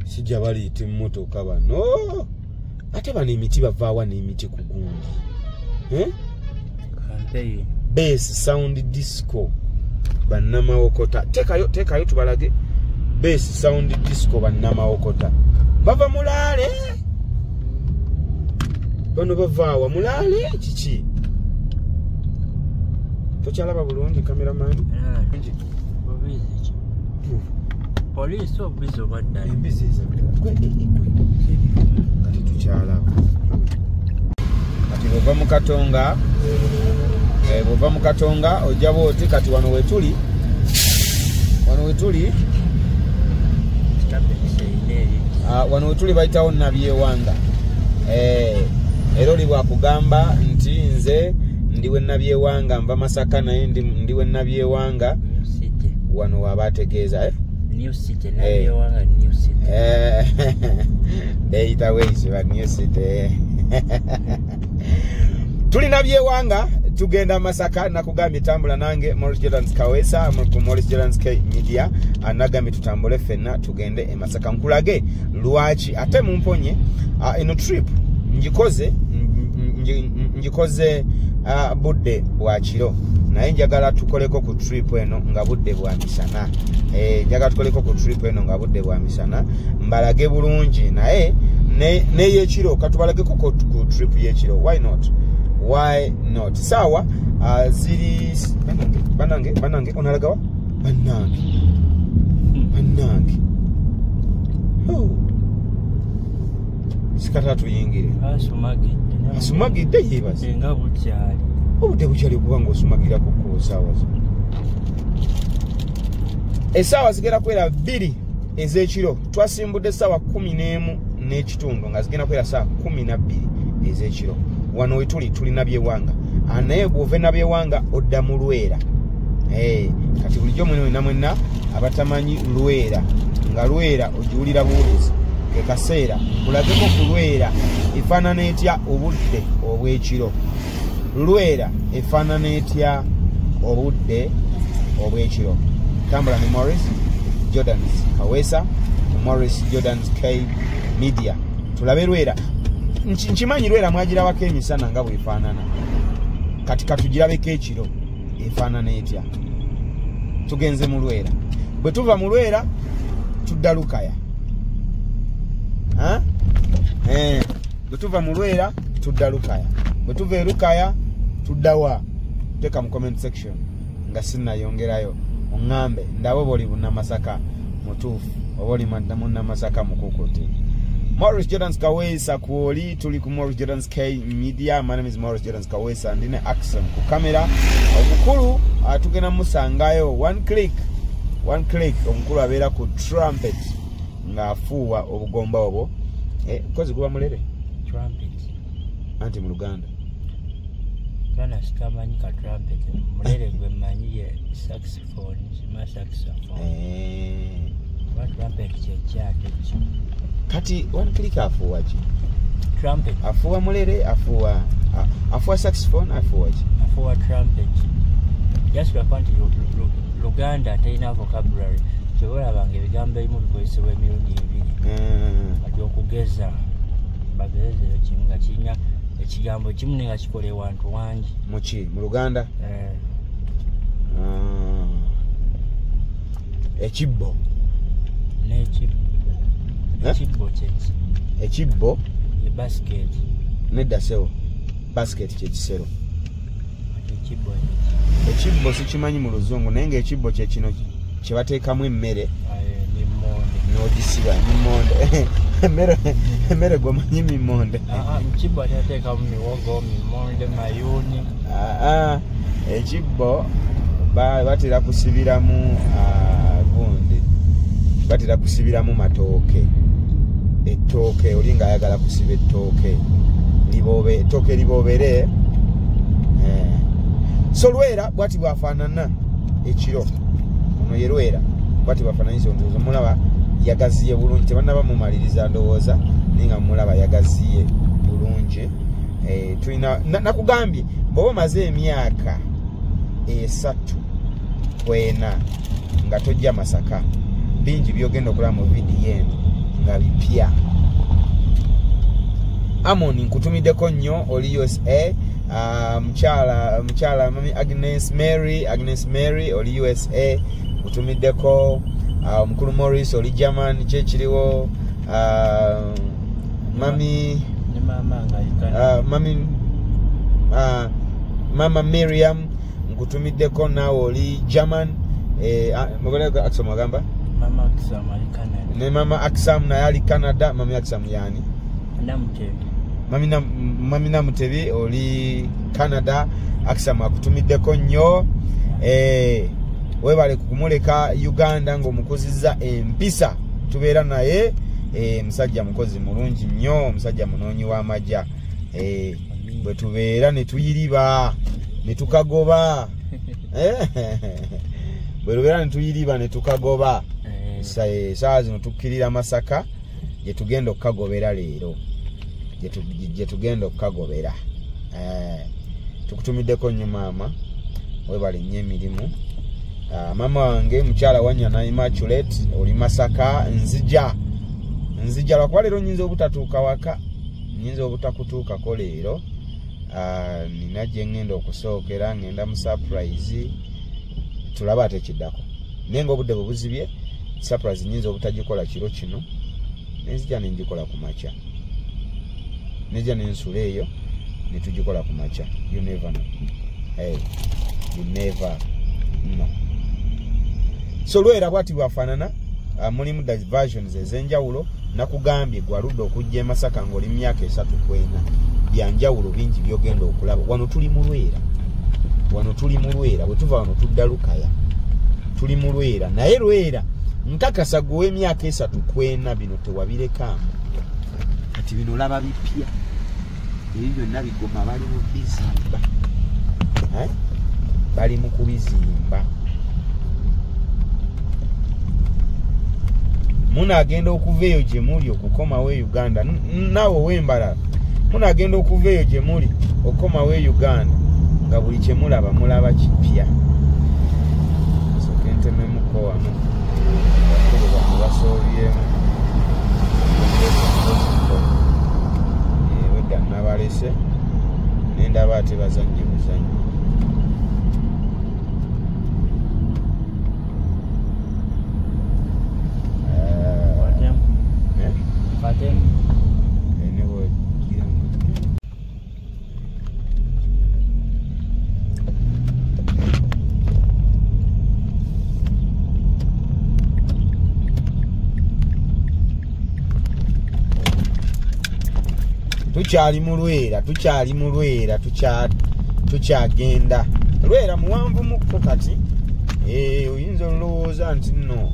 sijja baliita emmotoka bano ate bano emiti bavaawa n'emiti ku gundi bass sound disco bannamawokota tekayo tubalage bass sound disco bannamawokota bava Mulaale bano bavaawa Mulaale kiki tokyalaba bulungi kameramani police obizo badda embizi kati tukyalaba kati bova mu Katonga ojja booti kati wano wetuli wano wetuli bayitawo Nabyewanga era oli bwakugamba nti nze ndiwe Nabyewanga nva Masaka naye ndiwe Nabyewanga wano wabategeeza New City Nabyewanga New City eyita weisiba New City tuli Nabyewanga tugenda Masaka nakugambye tambula nange Morris Jordan's Kaweesa mu Morris Jordan's Media anagambye tutambule fenna tugende e Masaka nkulage lwaki ate mumponye eno trip njikoze budde bwa kiro naye njagala tukoleko ku trip eno nga budde bwa misana njagala tukoleko ku trip eno nga budde bwa misana mbalage bulungi naye ne yekiro katubalage ku trip yekiro why not sawa ziri banange onalagawa banange sikata tuyingire asumagidde yebaze nga bukyali obudde bukyali kubanga osumagira ku sawa zo esaawa zigera kwera 2 ez'ekiro twasimbudde sawa 11 n'ekitundu nga zigenda kwera sawa 12 ez'ekiro wano wetuli Nabyewanga naye bw'ova Nabyewanga odda mu Lwera kati bulijjo mwenna abatamanyi Lwera nga Lwera ogiwulira buwulizi ke kaseera kulageko ku Lwera efaanana etya obudde obw'ekiro Lwera efaanana etya obudde obw'ekiro tambula ne Morris Jordan's Kaweesa Morris Jordan's Media tulabe Lwera nkimanyi Lwera mwagirabako emisana nga bwefaanana kati katugirabeko ekiro efaanana etya tugenze mu Lwera bwe tuva mu Lwera tudda Lukaya bwe tuva mu Lwera tudda Lukaya bwe tuva e Lukaya tuddawa teka mu comment section nga sinnayongerayo oŋŋambe ndaba boli bunnamasaka mutuufu oba oli munnamasaka mukukuti Morris Jordan's Kaweesa kuoli tuli ku Morris Jordan's Media. My name is Morris Jordan's Kaweesa ndine accent ku kamera obukulu atugenda musangayo one click omukulu abeera ku trumpet nga afuuwa obugomba obwo kozi kuba mulere trumpet anti mu Luganda kana sikamanyi ka trumpet mulere gwe manyi ye saxophone ma saxophone ba trumpet kyate kati one click afuuwa ki trumpet afuuwa mulere afuuwa Afuwa saxophone afuwa ki? Afuwa trumpet. Just lwa nti Luganda talina vocabulary. Kyobola bange ebigambo ebimu bikozesebwa emirundi ebiri. Kati okugeza bagezezero kimu nga kirina ekigambo kimu ne nga kikola ewantu wangi. Mu Luganda? Ekibbo. Ekibbo kyeki? Ekibbo? Basket. Nedda sewo. Basket kyekisero. Ekibbo sikimanyi mu Luzungu naye ng'ekibbo kye kino kye bateekamu emmere n'ogisiba mimmonde. Emmere gwomanyi mimmonde. Ekibbo teteekamu miwogo, mimmonde, mayuuni. Ekibbo batera kusibiramu gundi. Batera kusibiramu matooke. Ettooke oli ng'ayagala kusiba ettooke liboobere. So Lwera bwati bwafaanana ekiro. Ono ye Lwera bwati bwafaananyiza ondowooza mulaba yagaziye bulungi. Tebannaba mumaliriza ndowooza naye nga mulaba yagaziye bulungi. Tulina nakugambye bw'oba omaze emyaka 3 kwena nga tojja Masaka bingi byogenda okulaba mu vidiyo eno nga bipya. Amoni nkutumiddeko nnyo oli USA. Mchala mami Agnes Mary oli USA nkutumiddeko. Mukulu Morris oli German kyekiriwo. Mami Mama Miriam nkutumiddeko nawe oli German. Mubuleko Aksam agamba Mama Aksam ali Canada. Ne Mama Aksam naye ali Canada. Mami Aksam yani Namutebi. Mami Namutebi oli Canada. Aksam akutumiddeko nnyo. Webale kukumuleka Uganda ng'omukuzizza empisa. Tubeera naye musajja mukozi mulungi nnyo, omusajja munoonyi w'amajja. Bwe tubeera ne tuyiriba ne tukagoba. Bwe tubeera ne tuyiriba ne tukagoba. Saa zino tukkirira Masaka gye tugenda okukagobera leero. Gye tugenda okukagobera. Tukutumiddeko nnyo maama. Webale nnyo emirimu. Mama wange mukyala Wanyana Immaculate oli Masaka nzija lwakuba leero nnyinza obutatuuka waka. Nnyinza obutakutuukako leero. Nina gye ngenda okusookera ngenda mu surprise. Tulaba ate kiddako. Naye ng'obudde bwe buzibye surprise nnyinza obutagikola kiro kino. Nenzija nenjikola ku makya. Nejja nensula eyo ne tugikola ku makya. You never know. You never know. So Lwera bwati bwafaanana. Mulimu versions ez'enjawulo. Nakugambye gwaludde okujja e Masaka ng'oli myaka 3 kwena. Byanjawulo bingi byogenda okulaba. Wano tuli mu Lwera. Bwe tuva wano tudda Lukaya. Tuli mu Lwera. Naye Lwera nkakasa gwe emyaka 3 kwena bino tewabirekamu. Kati bino laba bipya. Ebyo byonna bigoma bali mu bizimba. Bali mu kubizimba. Munagenda okuva eyo gye muli okukomawo Uganda. Naawe wembala. Munagenda okuva eyo gye muli okukomawo Uganda nga buli kye mulaba kipya. So kentememuko wano. Basoobyemu. Wedda nabalese nendaba ate bazannye buzannyi. Tukyali mu Lwera tukyagenda. Lwera muwanvu mukko kati. Oyinza olowooza nti nno.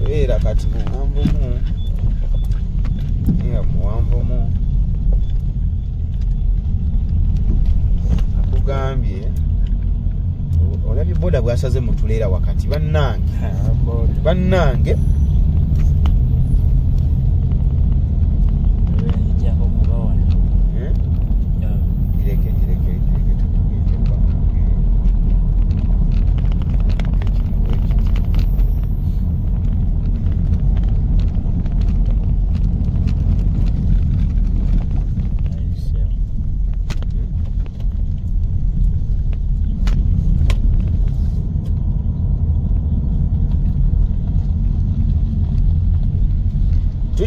Lwera kati muwanvu mu. Nakugambye olabye boda bwasaze mutuleera wakati bannange.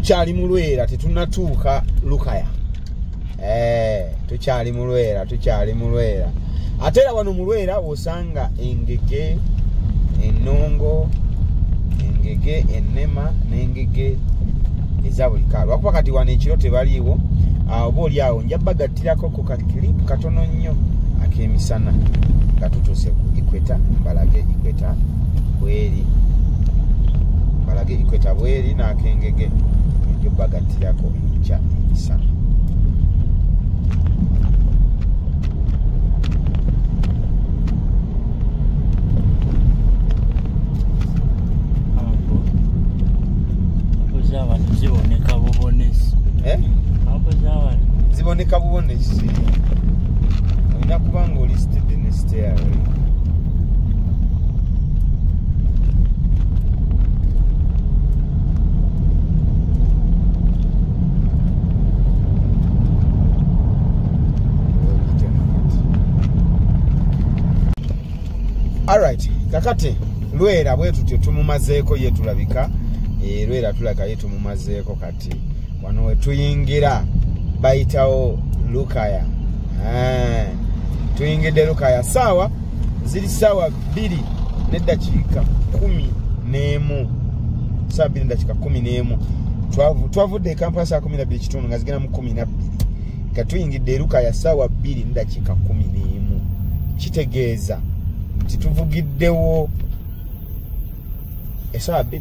tukyali mu Lwera tetunatuuka Lukaya. Tukyali mu Lwera. Ate era wano mu Lwera osanga Engege, Ennongo, Engege, Ennema n'Engege eza buli kaalo. Lwakuba kati wano ekiro tebaliiwo, oba oli awo nja bagattirako ku kakiripu katono nnyo ak'emisana nga tutuuse ku Ikweta, Mbalage Ikweta bweri n'ak'Engege njo bagattirako enkya emisana. Ziboneka bubonesi. Olina kubanga listed ne stairway. Alright, kakati Lwera bwe tutyo tumumazeeko ye tulabika. Lwera tulaka ye tumumazeeko kati. Wano we tuyingira bayitawo Lukaya. Tuyingidde Lukaya sawa ziri sawa 2 n'eddakiika 11. Sawa 2 n'eddakiika 11. Twavudde Kampala saa 12 kitundu nga zigenda mu 12. Katuyingidde Lukaya sawa 2 n'eddakiika 11. Kitegeeza nti tuvugiddewo essaawa 2.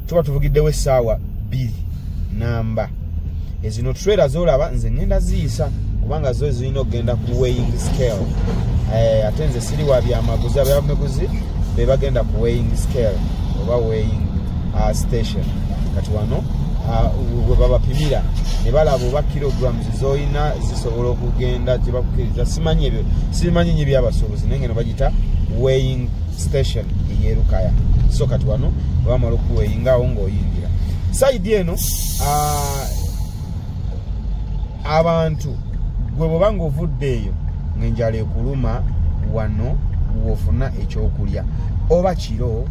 Tuba tuvugiddewo essaawa 2 namba. Ezino trailer zolaba nze ngenda ziyisa kubanga zo zirina okugenda ku weighing scale. Ate nze siri wa byamaguzi abameguzi be bagenda ku weighing scale oba weighing station. Kati wano we babapimira ne balaba oba kilograms zoyina zisobola okugenda gye bakukiriza. Simanyi nyo byabasuubuzi naye ngeno bagita weighing station ye Lukaya. So kati wano bamala okuweyingawo ng'oyingira side eno. Abantu gwe bwobanga ovuddeeyo ng'enjala ekuluma wano wofuna ekyokulya oba kiro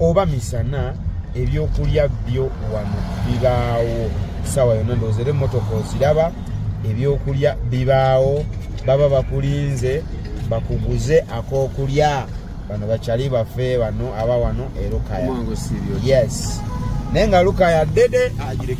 oba misana ebyokulya byo wano bibaawo sawa yonna ndoozera emmotoka oziraba ebyokulya bibaawo baba bakulinze bakuguze ak'okulya. Bano bakyali baffe bano aba wano e Lukaya. Yes naye nga Lukaya dede agire